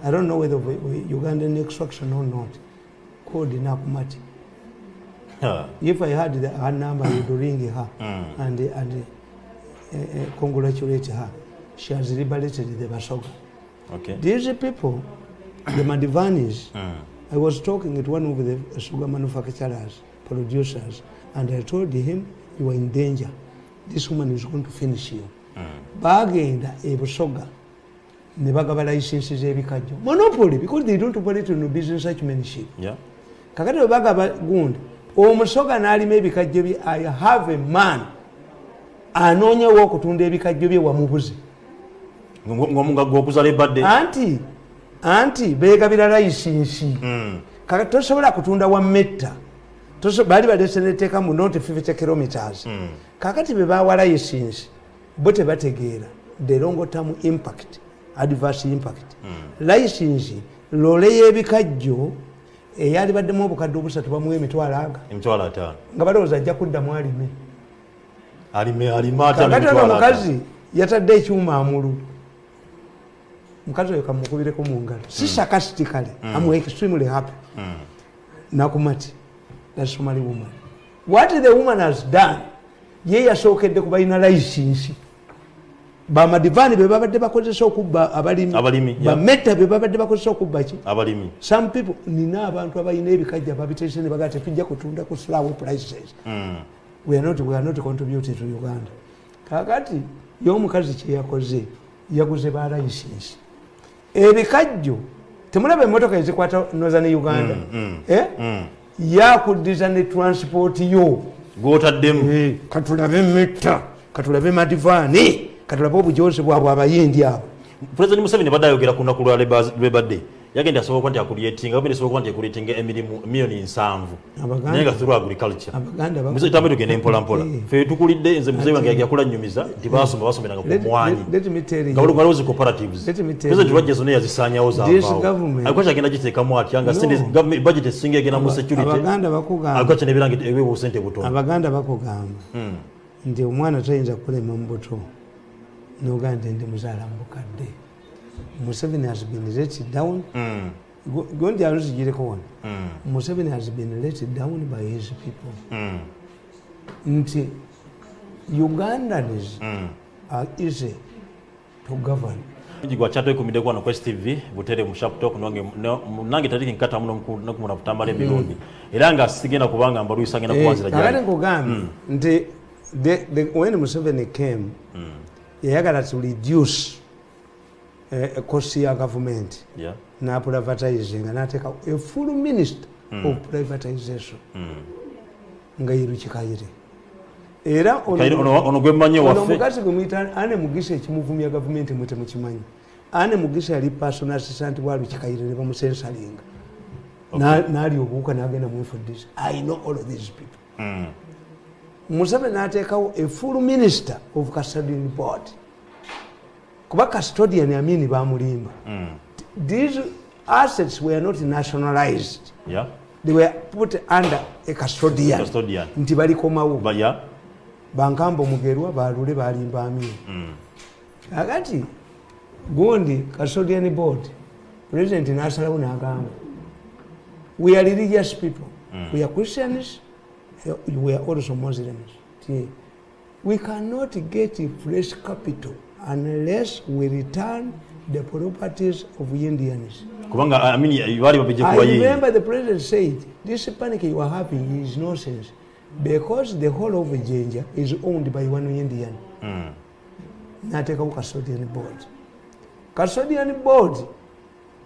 I don't know whether Ugandan extraction or not. Called Nakumati. If I had her number, I would ring her and congratulate her. She has liberated the Basoga. Okay. These people, the Madivanis, I was talking with one of the sugar manufacturers, producers, and I told him, you are in danger. This woman is going to finish you. Bagenda ebusoga ne bagaba licenses ebikajjo. Monopoly, because they don't operate in business acumenship. Yeah. Kakati bagaba gundi. Omusoga n'alima ebikajjo bye, I have a man anoonyewo okutunda ebikajjo bye wamubuze. Anti begabira license. Kakati tosobola kutunda wa metta. Bali badeseneteka mu not 50 kilometers. Kakati be bawa license bo tebategeera the long term impact, adverse impact. License lole y'ebikajjo eyali baddemu obukadde obusatu bamuwa emitwalo aga. Nga balowooza ajja kuddamu alime mukazi yatadde ekyuma amulu. Mukazi oyo kamukubireko mu ngalo. Si sarcastically. I'm extremely happy. Nakumati. That's Somali woman. What the woman has done, ye yasookedde ku balina license. Bamadivani be babadde bakozesa okubba abalimi. Bametta be babadde bakozesa okubba ki? Abalimi. Some people nina abantu abalina ebikajja babiteese ne bagate tujja kutunda ku slow prices. We are not contributing to Uganda. Kakati y'omukazi kye yakoze yaguze ba license. Ebikajjo temulaba emmotoka ezikwata Northern Uganda. Yakuddiza ne transport yo gw'otaddemu. Katulabe metta, katulabe Madivaani, katulabe obujozi bwabwe abayindi abo. President Museveni badde ayogera ku lunaku lwa Labour Day. Yagenda asobola nti akulietinga gavumenti esobola nti akulietinga emirimu milioni 7 naye nga through agriculture. Muzee tambe tugenda mpola. Ffe tukulidde nze muzee wange yajakula nnyumiza nti basomeranga ku mwanyi nga waliwo cooperatives. President Rogers zonna yazisaanyawo zaavaawo. Agriculture agenda giteekamu atya nga budget esinga egenda mu security. Agriculture nebeeranga eweewo obusente butono. Abaganda bakugamba nti omwana tayinza kulema mu buto n'ogamba ndi muzaala mu bukadde. Museveni has been let down. Gondi aluzigireko wano. Museveni has been let down by his people. Nti Ugandans are easy to govern. Jigwa chato ikumide kwa na Quest TV butere mu Sharp Talk nange tatiki nkata muno Tamale Mirundi. Era nga sigenda kubanga mbalu isangena kuwanzira jana. Kakati nkugamba nti when Museveni came, yayagala to reduce cost ya government. Yeah. Na privatizing and take a full minister of privatization. Nga yiruchikaire. Era ono gwemanye waffe. Mugazi gumita ane mugisha ekimuvumya government mwete mukimanyi. Ane mugisha yali personal assistant wa Luchikaire ne bamusensalinga. Nali obuuka n'agenda mu for this. I know all of these people. Museveni n'ateekawo a full minister of custodian board. Kuba custodian amini bamulimba. These assets were not nationalized. Yeah. They were put under a custodian. Nti balikomawo. But yeah. Bankambo Mugerwa balule balimba amini. Agati Gondi custodian board president nasalawo n'agamba. We are religious people. We are Christians. We are also Muslims. We cannot get a fresh capital unless we return the properties of Indians. I remember the president said, this panic you are having is nonsense because the whole of Jinja is owned by one Indian. Now take a custodian board. Custodian board,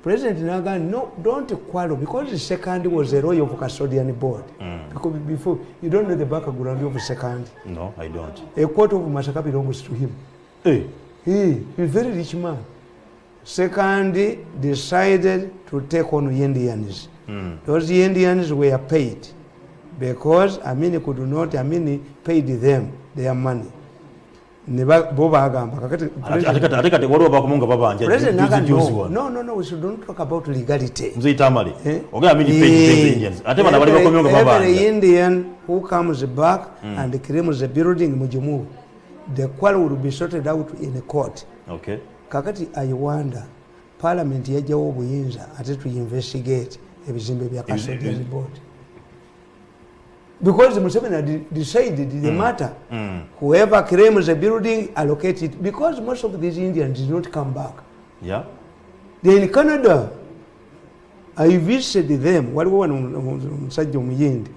President Nagan, no, don't quarrel because the second was a royal of custodian board. Because before, you don't know the background of the second. No, I don't. A quarter of Masakapi belongs to him. He's a very rich man. Second, decided to take on Indians. Those Indians were paid because Amini could not, Amini paid them their money. President Nagan, no, we shouldn't talk about legality. Every Indian who comes back and claims the building Mujumu, the quarrel will be sorted out in a court. Okay. Kakati I wonder, Parliament yajawo obuyinza ate to investigate ebizimbe bya custodian board. Because Museveni had decided the matter, whoever claims a building, allocate it. Because most of these Indians did not come back. Yeah. They're in Canada. I visited them. What one Sajjo Muyindi,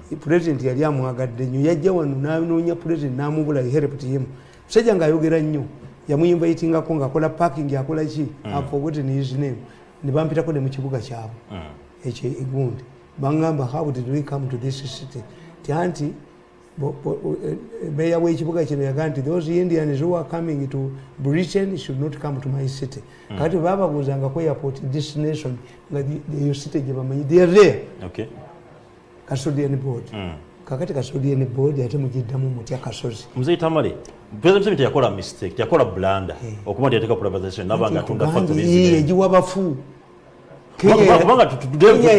the president Yaliamu Agadde, Yajawan, Nanonia president, Namula, he helped him. Sajanga Yogera knew. Yamu inviting a Konga, Kola parking, Yakola Chi, I've forgotten his name. The Bampita Kode Muchibuga Chab, H.A. Igund. Bangamba, how did we come to this city? Tianti, those Indians who are coming to Britain should not come to my city. Kati Baba was Angako airport destination, the city, they are there. Okay. Custodian board. Kakati custodian board, Yatamujidamu Mutia Kasos. Mzee Tamale, President Yakola mistake, Yakola blunder, or come to take up proposition, Navanga to the factory. You have a fool. Kenya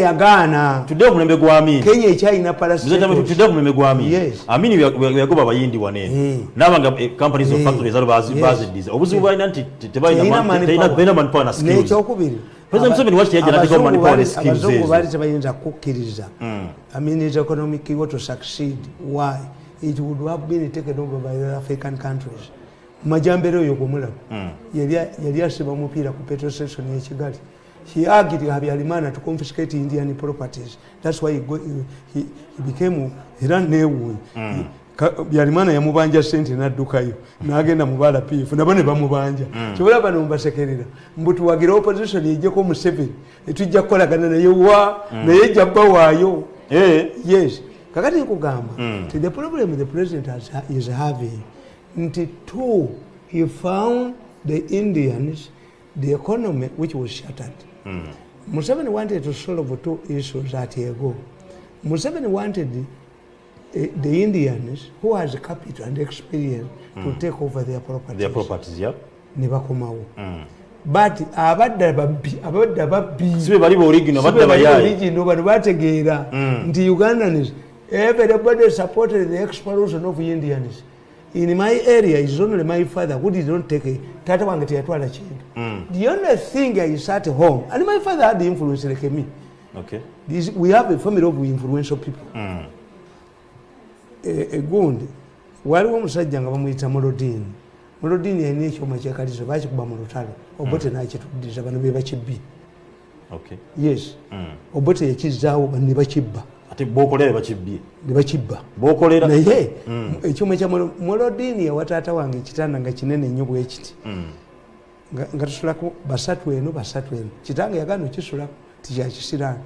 yagana today kumemegwami Kenya China parasite today kumemegwami yes amini we go bayindi wane nabanga companies of factories are bazid obuzuba nanti tebayina man pana skills necho kubiri president Museveni wachi yaje natiko man pana skills abazungu bali tebayinza kukiriza I mean it's economic to succeed why it would have been taken over by the African countries majambero yokomula yali asiba mupira ku petrol station ya Kigali. He argued Habyarimana to confiscate Indian properties. That's why he became Hiran. Habyarimana yamubanja sente n'addukayo n'agenda mubala pifu nabone bamubanja kyobola bano mbasekerera mbutu wagira opposition yejeko Museveni etujja kukolagana naye wa naye jabba waayo yes kakati nkugamba the problem the president is having nti two he found the Indians the economy which was shattered. Museveni wanted to solve two issues at a go. Museveni wanted the Indians who has capital and experience to take over their properties. Their properties, yeah. Nebakomawo. But abadde babbi sibe bali original badde bayayi bano bategeera nti Ugandans everybody supported the expulsion of Indians. In my area is only my father who did not take it. Tata wange teyatwala kintu. The only thing I sat home, and my father had the influence like me. Okay. We have a family of influential people. Gundi, waliwo omusajja nga bamuyita Molodini. Molodini yalina ekyoma kyekalizo bakikuba mu lutalo. Obote nakituddiza bano be bakibbi. Okay. Yes. Obote yakizaawo bano ne bakibba. ate bokolera bakibye nebakibba bokolera naye ekyuma kya molodini yawataata wange ekitanda nga kinene nnyo bwe kiti nga tusulako basatu eno kitange yagano kisulako tikyakisirani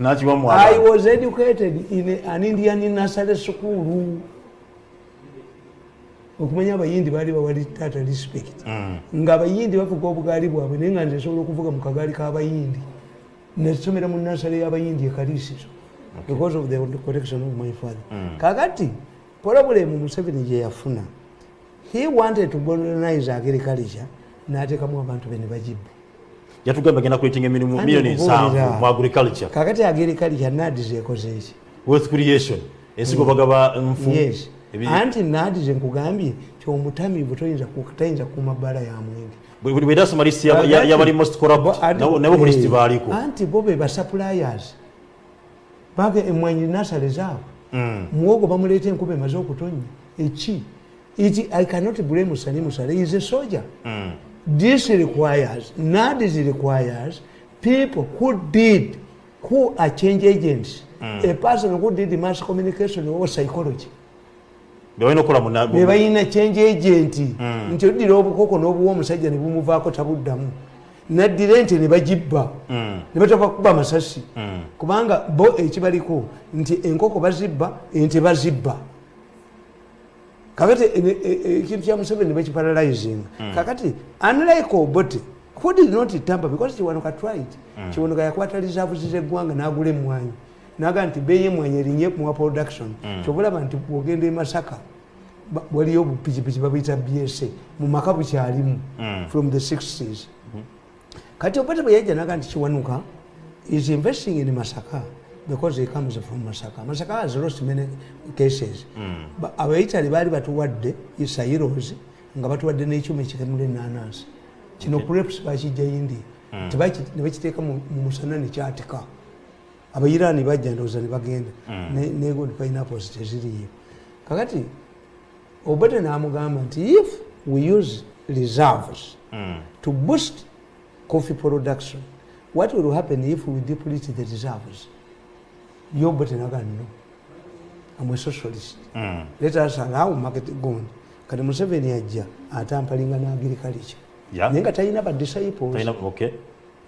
I was educated in an Indian nursery school. Okumanya abayindi bali bawali tata respect nga abayindi bavuga obugaali bwabwe naye nga nze nsobola okuvuga mu kagaali k'abayindi nesomera mu nursery y'abayindi ekalisizo because of the correction of my father. Kakati problem Museveni gye yafuna, he wanted to colonize agriculture n'ateekamu abantu be ne bagibba. Yatugamba genda creating emirimu milioni 7 mu agriculture. Kakati agriculture nadize ekoze eki wealth creation ensigo bagaba nfu. Yes. Anti nadize nkugambye kyomutamivu toyinza kumabala ya mwenge bwe dasa malisi yabali most corrupt nabo polisi baliko anti bobe ba suppliers baga emwanyi nasale zabo muwogo bamulete enkube maze okutonya echi I cannot blame Musale. He is a soldier. This requires people who are change agents, a person who did mass communication or psychology. They in a change agent until the Robocoko no woman said and move out of Tabudam. Not the rent in a bajibba. The better of Masasi. Kubanga bo echibariko into Enkoko Bazibba into Bazibba. Kakati ekintu kya Museveni bachi paralyzing. Kakati unlike Obote who did not tamper because Kiwanuka tried. Kiwanuka yakwata reserve z'eggwanga n'agula emmwanyi. Naga nti beye emmwanyi erinye mu production. Kyobulaba nti bwogenda e Masaka waliyo obupikipiki babiyita BSA mu maka bukyalimu from the 60s. Kati Obote bwe yajja naga nti Kiwanuka is investing in Masaka because he comes from Masaka. Masaka has lost many cases. Abaitali bali batuwadde isairozi nga batuwadde n'ekyuma ekikanula ennaanansi. Kino preps bakijja yindi. Ne bakiteeka mu musana ne kyatika. Abayirani bajja ndowooza ne bagenda. Ne good pineapples teziriyo. Kakati Obote n'amugamba nti if we use reserves to boost coffee production, what will happen if we deplete the reserves? Obote naga no. I'm a socialist. Let us allow market going. Kati Museveni ajja atampalinga na agriculture. Nenga tayina ba disciples. Okay.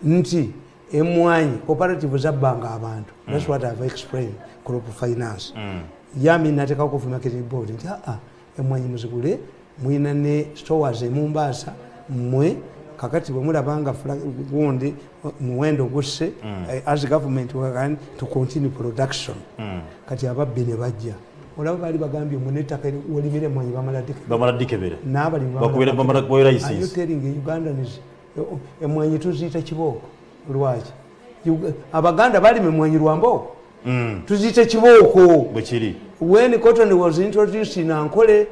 Nti emmwanyi cooperative zabbanga abantu. That's what I've explained. Crop finance. Yami nateka ku marketing board nti emmwanyi muzigule mwina ne stores e Mombasa mwe kakati bwe mulabanga gundi muwendo gusse as government we can to continue production. Kati ababbi ne bajja olaba bali bagambye munetaka olimire mwanyi bamala dikebere n'abali bamala kuwera license. Are you telling Ugandans emmwanyi tuziyita kibooko lwaki Abaganda bali memmwanyi lwambo tuziyita kibooko bwe kiri. When cotton was introduced in Ankole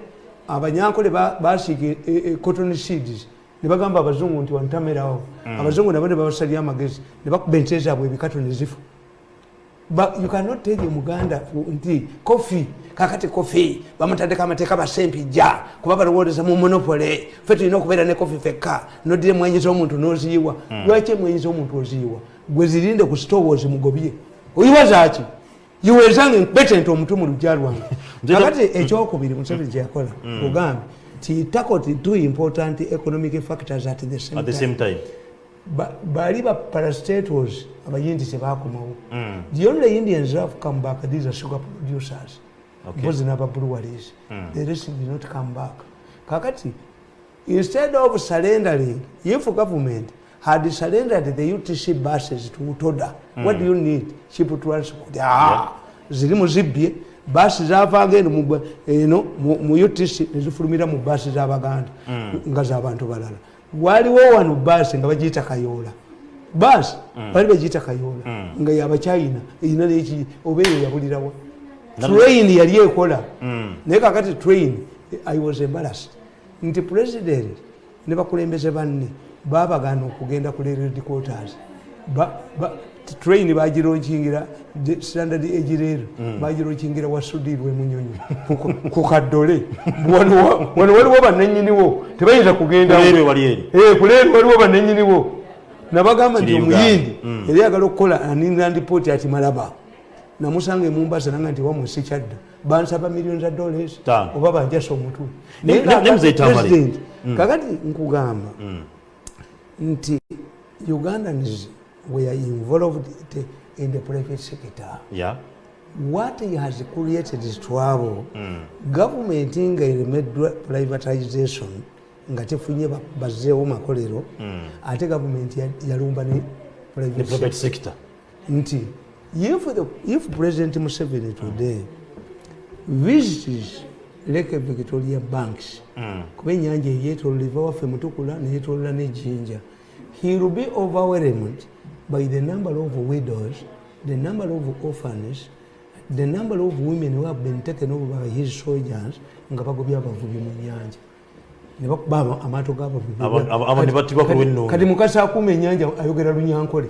abanyankole basiga cotton seeds ne bagamba abazungu nti wantamerawo abazungu nabo ne babasalya amagezi ne bakuba ente zaabwe ebikato ne zifu. But you cannot tell Muganda nti coffee kakati coffee bamutandika amateeka basempijja kuba balowooza mu monopoly ffe tulina okubeera ne coffee fekka nodire mwenyi z'omuntu n'oziyiwa. Lwaki emwenyi z'omuntu oziyiwa gwe zirinde ku sitowa ozimugobye oyiwa zaaki yiwezange bete nti omutu mu lujja lwange. Kakati ekyokubiri Museveni kye yakola ogambe ti tackle two important economic factors at the same time. Bali ba parastatals abayindi sebakomawo. The only Indians who have come back, these are sugar producers. Because never breweries. The rest did not come back. Kakati, instead of surrendering, if government had surrendered the UTC buses to Utoda, what do you need? Cheap transport. Zirimu zibye basi zavanga eno mu UTC nezifulumira mu basi z'Abaganda nga z'abantu balala. Waliwo wano basi nga bagiyita Kayola. Basi bali bagiyita Kayola nga y'Abachina erina n'eki oba eyo yabulirawo. Train yali ekola. Naye kakati train I was embarrassed. Nti president ne bakulembeze banne babagana okugenda ku railway quarters. Train bagironkingira standard ejirero bagironkingira wasudirwe munyonyo ku kaddole wano waliwo bananyiniwo tebayinza kugenda kuleero waliwo bananyiniwo nabagamba nti omuyindi yali agala okukola an inland port ati Malaba namusanga Mombasa nanga nti wamwe sikyadda bansaba millions of dollars oba banjasa omutwe president kakati nkugamba nti Ugandans were involved in the private sector. Yeah. What he has created is trouble. Government nga made privatization nga tefunye bazeewo makolero ate government yalumba ne private sector. Nti if President Museveni today visits Lake Victoria banks kuba ennyanja yeetololiva waffe Mutukula neyeetolola ne Jinja, he will be overwhelmed by the number of widows, the number of orphans, the number of women who have been taken over by his soldiers nga bagobya abavubi mu nyanja ne bakuba amaato g'abavubi kati mukasa akuuma ennyanja ayogera Lunyankole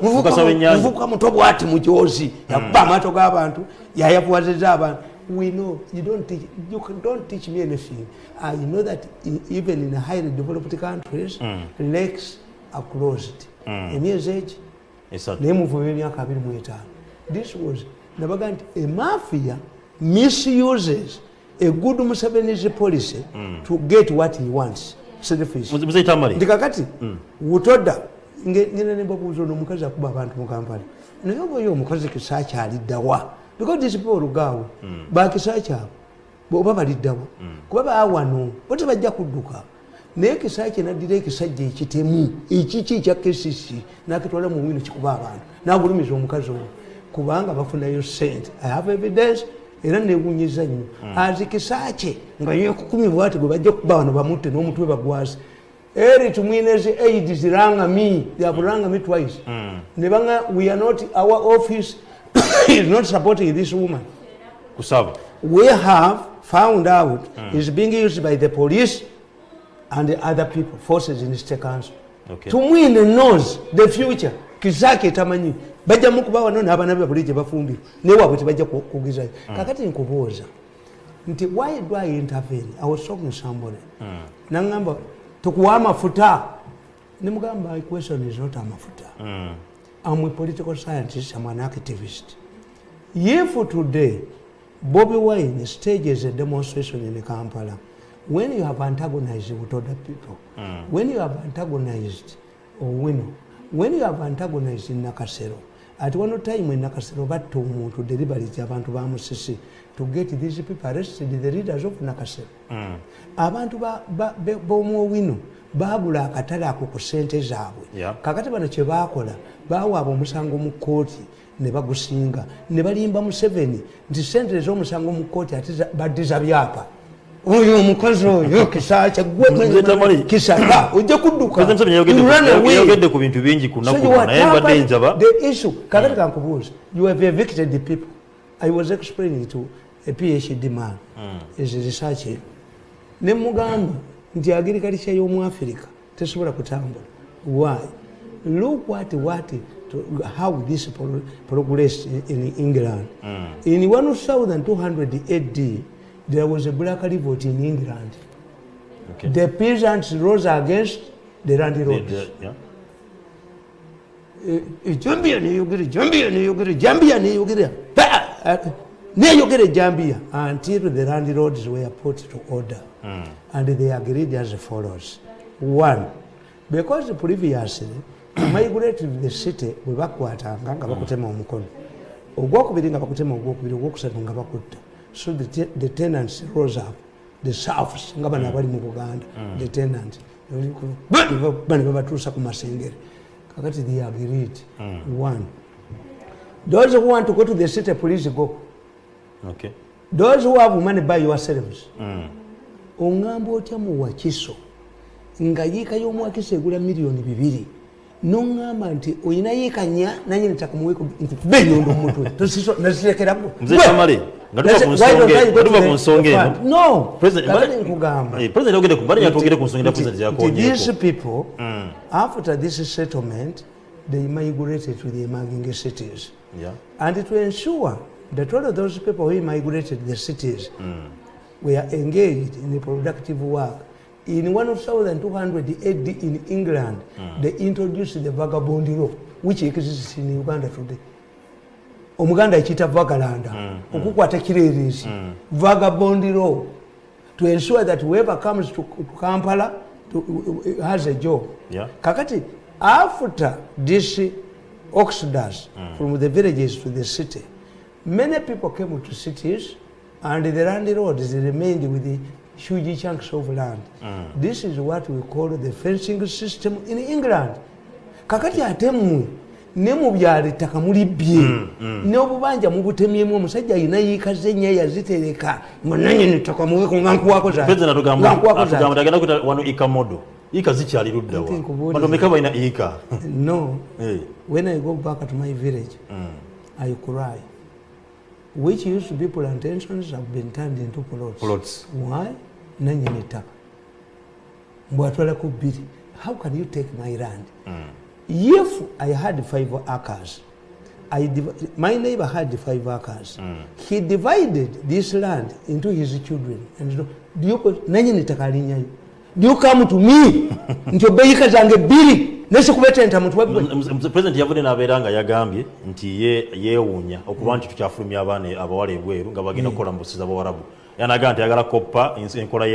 muvuka muto bwati mu kyozi yakuba amaato g'abantu yayavuwazizza abantu. We know you don't teach me anything. I know that even in highly developed countries, lakes are closed. Emyezi egi naye muvuba emyaka 25. This was Nabagant, a mafia misuses a good Museveni's policy to get what he wants. Selfish. Ndikakati wutoda ngene ne babuzo no mukazi akuba abantu mu Kampala. Naye oyo omukazi kisacha aliddawa. Because these people rugawo bakisacha boba baliddawa. Kuba bawano bote bajja kudduka. Naye kisacha nadira ekisajja ekitemu ekiki kya KCC nakitwala mu wino kikuba abantu. Nagulumiza omukazi oyo. Kubanga bafunayo sente. I have evidence era neewunyiza nnyo. Azikisache nga yekukumi bwati gwe bajja kuba wano bamutte n'omutwe bagwazi. Eri tumwinezi aid ziranga me. They have rang me twice. Nebanga we are not, our office is not supporting this woman. Kusaba. We have found out is being used by the police and the other people, forces in the state council. Okay. Tumwine knows the future. Kisake tamanyi. Bajja mukuba wano n'abaana be bulije bafumbira. Ne wabwe tebajja kugizayo. Kakati nkubuuza. Nti why do I intervene? I was talking to somebody. Nangamba tukuwa amafuta. Nimugamba my question is not amafuta. I'm a political scientist, I'm an activist. If today Bobby Wine stages a demonstration in Kampala, when you have antagonized with other people, when you have antagonized Owino, when you have antagonized in Nakasero, at one time when Nakasero got to deliver it abantu ba Musisi to get these people arrested, the leaders of Nakasero. Abantu ba Owino bagula akatale ako ku ssente zaabwe. Kakati bano kye baakola baawaaba omusango mu kkooti ne bagusinga ne balimba Museveni nti ssente ez'omusango mu kkooti ate baddiza byapa. Oyo omukozi oyo kisaacha gwe kisaka ojja kudduka yogedde ku bintu bingi ku nnaku naye mbadde njaba. The issue kakati kankubuuza, you have evicted the people. I was explaining to a PhD man is researching ne mugamba nti agirikalisha y'omu Africa tesobola kutambula. Why? Look how this progressed in England. In 1200 AD, there was a black revolt in England. Okay. The peasants rose against the landlords. Jambia until the landlords were put to order. And they agreed as follows. One, because previously migrated the city we bakwatanga nga bakutema omukono. Ogwokubiri nga bakutema ogwokubiri, ogwokusatu nga bakutta. So the tenants rose up, the serfs nga bano abali mu Buganda, the tenants bani babatuusa ku masengere. Kakati they agreed. One, those who want to go to the city, please go. Okay. Those who have money, buy yourselves. Ongambo otya mu Wakiso nga yiika y'omwakiso egula miliyoni 2 n'ongamba nti oyina yiika 4 nanye ntaka muweeko nti benyondo mu mutwe nasirekerako mzee Tamale ngatuba ku nsonga eno. No president nkugamba president yogedde ku bali yatogedde ku nsonga president yakonyeko. These people after this settlement they migrated to the emerging cities. And to ensure that all of those people who migrated the cities were engaged in a productive work. In 1200 AD in England, they introduced the vagabond law, which exists in Uganda today. omuganda ekiyita vagalanda okukwata kireresi vagabond law to ensure that whoever comes to Kampala has a job. Kakati after this exodus from the villages to the city, many people came to cities and the landlords remained with the huge chunks of land. This is what we call the fencing system in England. Kakati atemu ne mu byali ttaka mulibye n'obubanja mubutemyemu omusajja alina yiikaze nnyo yazitereka ng'onnanye nettaka muweko nga nkuwako atugamba tagenda kuta wano ikamodo ika zikyali luddawa bandomeka balina ika no when I go back to my village I cry. Which used to be plantations have been turned into plots. Why? Nanye nettaka mbwatwala ku bbiri. How can you take my land? If I had 5 acres, my neighbor had 5 acres. He divided this land into his children. And do you come to me? President yavudde n'abeera yagambye nti yeewuunya okuba nti tukyafulumya abaana abawala ebweru nga bagenda kukola mu busizi bw'Abawarabu. Yanaga nti ayagala koppa enkola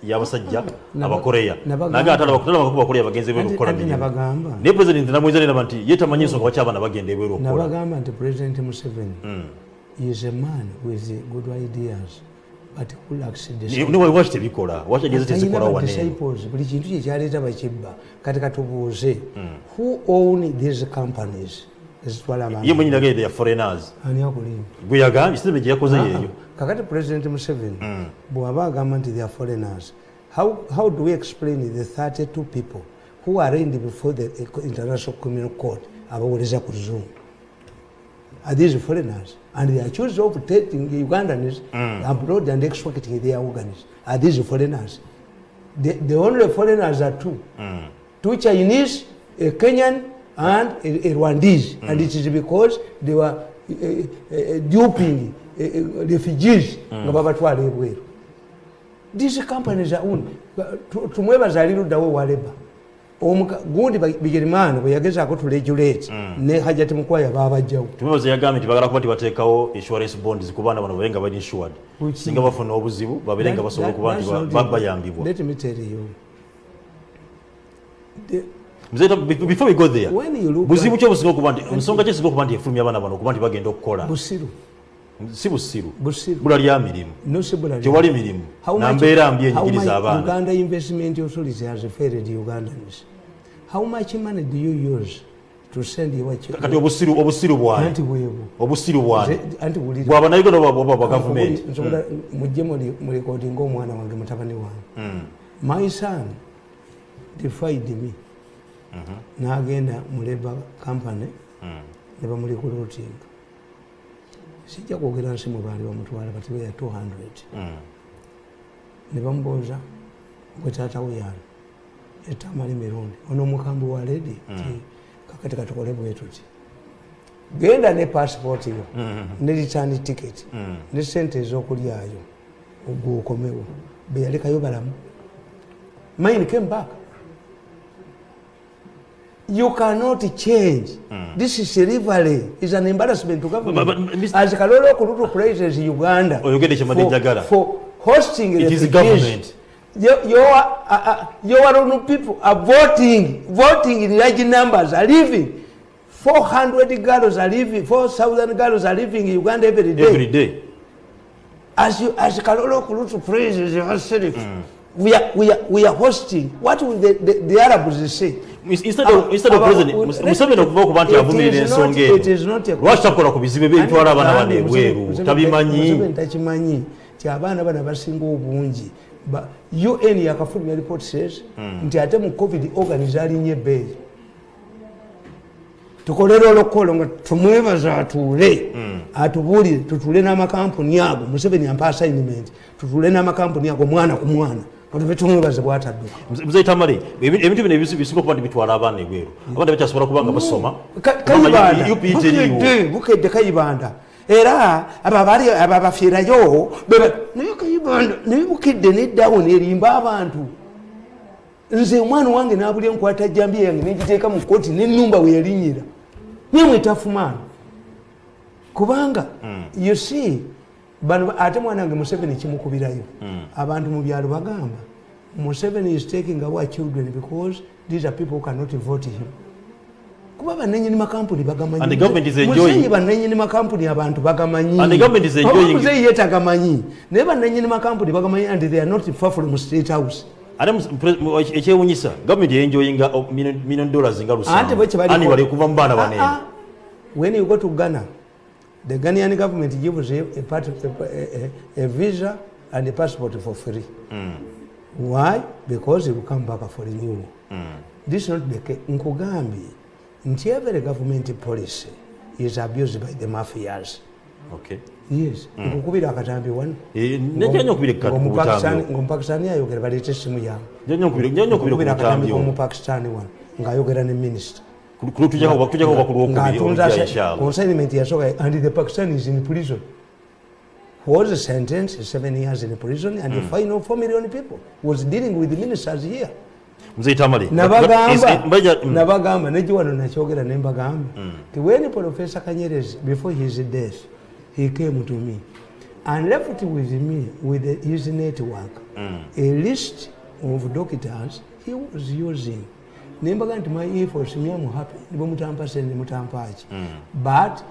y'abasajja abakoreya naga atala bakoreya bagenze bweru okukola mirimu naye president namweza neraba nti ye tamanyi ensonga lwaki abaana bagenda ebweru okukola. Nabagamba nti President Museveni is a man with good ideas but who lacks discipline. Waki tebikola waki ageze tezikola wane buli kintu kyekyaleeta bakibba kati katubuuze who own these companies ye mwenyi nagende ya foreigners ani akulimba gwe yagambye sisteme gye yakoze yeeyo. Kakati President Museveni bw'aba agamba nti they are foreigners, how do we explain the 32 people who are arraigned before the International Criminal Court abawoleza ku Zoom? Are these foreigners? And they are accused of taking Ugandans abroad and extracting their organs. Are these foreigners? The only foreigners are 2. 2 Chinese, a Kenyan and a Rwandese. And it is because they were duping refugees nga babatwala ebweru. These companies are owned. Tumwebaza aliruddawo waleba gundi Bigirimana bwe yagezaako turegulate ne Hajati Mukwaya babajjawo. Tumwebaza yagambye nti bagala kuba bateekawo insurance bonds ku baana bano babenga bali insured singa bafuna obuzibu baberenga basobola okuba nti bayambibwa. Let me tell you, before we go there, buzibu kyo businga okuba nti ensonga kyesinga okuba nti efulumya abaana bano okuba nti bagenda okukola busiru si busiru bula lya mirimu tewali mirimu How nambeera mbi enyigiriza abaana. Uganda Investment Authority has failed Ugandans. How much money do you use to send your children? Kati obusiru bwani Anti bwebu obusiru bwani anti bulira bwaba nayigo bwaba government nsobola mujje mu recording omwana wange mutabani wange. My son defied me n'agenda mu Labour company ne bamuli recruiting. Sijja kwogera nsi mu baali bamutwala bati beya 200 ne bamubuuza gwe taata we yaani Tamale Mirundi ono omukambi wa ledi kakati katukole bwe tuti genda ne passport yo ne return ticket ne sente ez'okulyayo ogwo okomewo be yalekayo balamu. Mine came back. You cannot change. This is slavery. It's an embarrassment to government. As Kalolo Kurutu praises Uganda for hosting it is government. Your own people are voting in large numbers, are living. 400 girls are living, 4,000 girls are living in Uganda every day. Every day. As Kalolo Kurutu praises herself, we are hosting. What will the Arabs say? Instead of President Museveni okuva okuba nti avumirira ensonga eyo lwaki takola ku bizibu ebitwala abaana bano ebweru tabimanyi. Takimanyi nti abaana bano abasinga obungi UN yakafulumya report says nti ate mu COVID organs alinye ebbeeyi. Tukolera olukolo nga tumwebaza atuule atubuulire tutuule n'amakampuni ago. Museveni ampa assignment tutuule n'amakampuni ago mwana ku mwana tumwebaze bwatadduka. Mzee Tamale ebintu bino bisinga okuba nti bitwala abaana ebweru abaana bakyasobola kuba nga basoma bukedde Kayibanda era abo abafiirayo naye Kayibanda naye bukedde neddawuni erimba abantu. Nze omwana wange n'abulya enkwata jambiya yange negiteeka mu kkooti n'ennumba we yalinyira naye mwetafumaana kubanga you see bano ate mwana wange Museveni kimukubirayo abantu mu byalo bagamba Museveni is taking our children because these are people who cannot vote him. Kuba banenye ni makampuni bagamanyi. And the government is enjoying. Banenye ni makampuni abantu bagamanyi. And the government is enjoying. Muzeyi yeta gamanyi. Ne banenye ni makampuni bagamanyi and they are not far from State House. Adam ekyewunyisa government enjoying $1 million nga lusa. Ani wali kuva mbana banene. When you go to Ghana, the Ghanaian government gives a visa and a passport for free. Why? Because it will come back for renewal. This is not the case. Nkugambi, every government policy is abused by the mafias. Okay. Yes. Nkukubira akatambi one. Nyanyo kubire katambi. Ngomupakistani ayogera balete simu yangu. Nyanyo kubire katambi. Ngomupakistani one. Ngayogera ne minister. Tujja kuba kulwokubiri inshallah. Consignment yasoka and the Pakistan is in prison. Was sentenced 7 years in prison and the fine of 4 million people was dealing with the ministers here. Mzee Tamale. Nabagamba nejiwano nachogera nembagamba. When Professor Kanyerezi before his death he came to me and left with me with his network a list of doctors he was using. Nembaga nti my efforts me am happy. Nibo mutampa sende mutampachi. But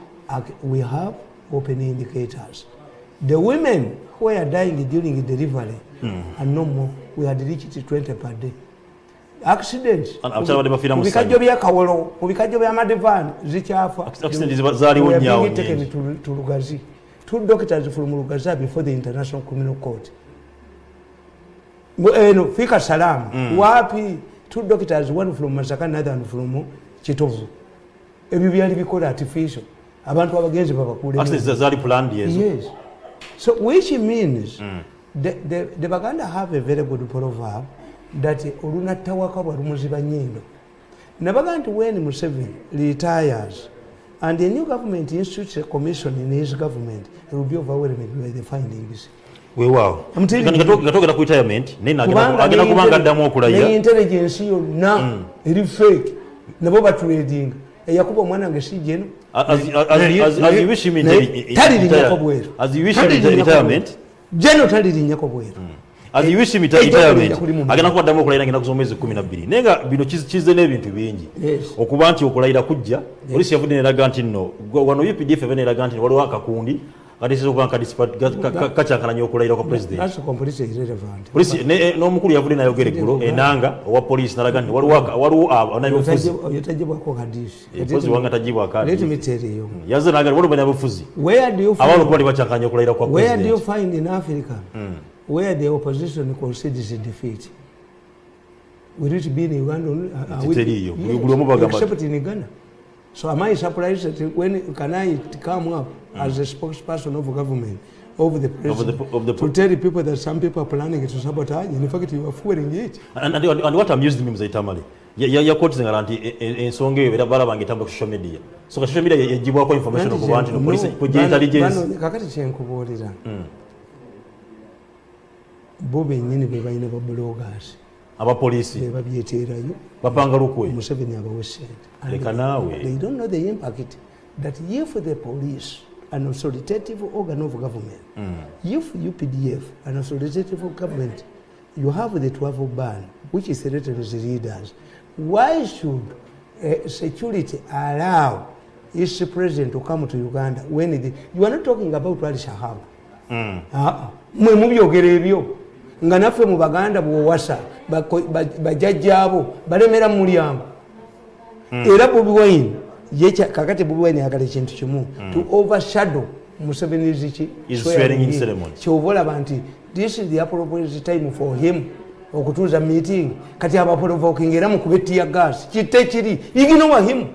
we have open indicators. The women who are dying during delivery and no more, we had reached 20 per day. Accidents. Ubikajo bya kawolo, ubikajo bya madivan, zichafa. Accidents zali wonyawo. Taken to Lugazi. 2 doctors from Lugaza before the International Criminal Court. No, fika salam. Wapi 2 doctors, one from Masaka, another from Chitovu. Ebi byali bikola artificial. Abantu abagenzi babakule. Accidents zali planned yezo. Yes. So which means the Baganda have a very good proverb that oluna tawaka bwalumuziba nyindo. Nabaga nti when Museveni retires and the new government institutes a commission in his government, it will be overwhelmed by the findings. Wow. Gatoka ku retirement nina agenda kubanga damu okulaya. The intelligence yonna eri fake. Nabo ba trading. Yakuba mwana nge sijeno. As you wish him in retirement. Jeno tali linyako bweru. As you wish him in retirement. Agenda kuba damu okulayira ngenda kusomeza 12. Nenga bino kize n'ebintu bingi. Okuba nti okulayira kujja. Polisi yavudde n'eraga nti nno wano UPDF veneraga nti waliwo akakundi. Kati sizo kwa kachankananya okulayira kwa president. That's completely irrelevant. Polisi n'omukulu yavudde n'ayogera eggulo enanga owa polisi n'alaga nti waliwo abanyabufuzi. Yotajibwa ko hadisi. Epozi wanga tajibwa akadi. Let me tell you. Yaze n'agala waliwo abanyabufuzi. Where do you find? Abantu bali bachankanya okulayira kwa president. Where do you find in Africa where the opposition concedes a defeat? Will it be in Uganda? Except in Uganda. So am I surprised that when can I come up as a spokesperson of government, of the president, to tell the people that some people are planning to sabotage, and in fact you are fueling it. And what amused me, Mzee Tamale, ya quoting around ensonga eyo era balabanga etambula ku social media. So social media yagibwako information okubantu no police kujja intelligence. Kakati kyenkubuulira. Bo bennyini be balina ba bloggers. Abapolisi be babyeteerayo bapanga lukwe Museveni abawe sente. Leka naawe. They don't know the impact that if the police, an authoritative organ of government, if UPDF, an authoritative government, you have the 12 ban, which is threatens the leaders, why should security allow its president to come to Uganda when you are not talking about Wali Shahaba? Mwe mubyogera ebyo nga naffe mu Baganda bwowasa bajjajjaabo balemera mulyango era Bobi Wine kakati Bobi Wine yagala ekintu kimu to overshadow Museveni's swearing in ceremony. Kyovolaba nti this is the appropriate time for him okutuuza meeting kati abaprovoking era mu kubettiya gas kite kiri ignore him.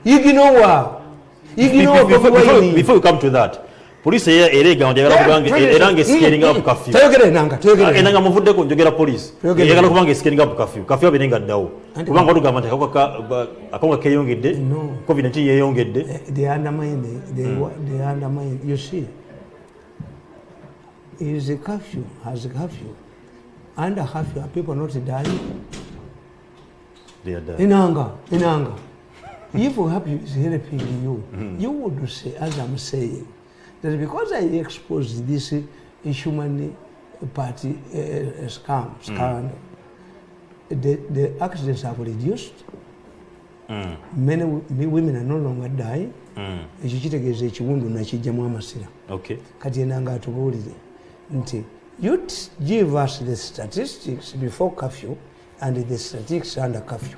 Ignore before you come to that. Police erega njagala kubanga erange scaling up curfew. Tayogere nanga muvuddeko njogera police. Njagala kubanga scaling up curfew. Curfew abirenga ddawo. Kubanga olugamba nti akonga keyongedde. COVID-19 yeyongedde. They undermine. You see, is a curfew, has a curfew. Under curfew, are people not dying? They are dying. In anger. if Happy is helping you, you would say, as I'm saying, that because I exposed this human party scandal, the accidents have reduced. Many women are no longer dying. Ekitegeeza ekiwundu nakijjamu amasira. Kati enanga atubuulire nti you give us the statistics before curfew and the statistics under curfew.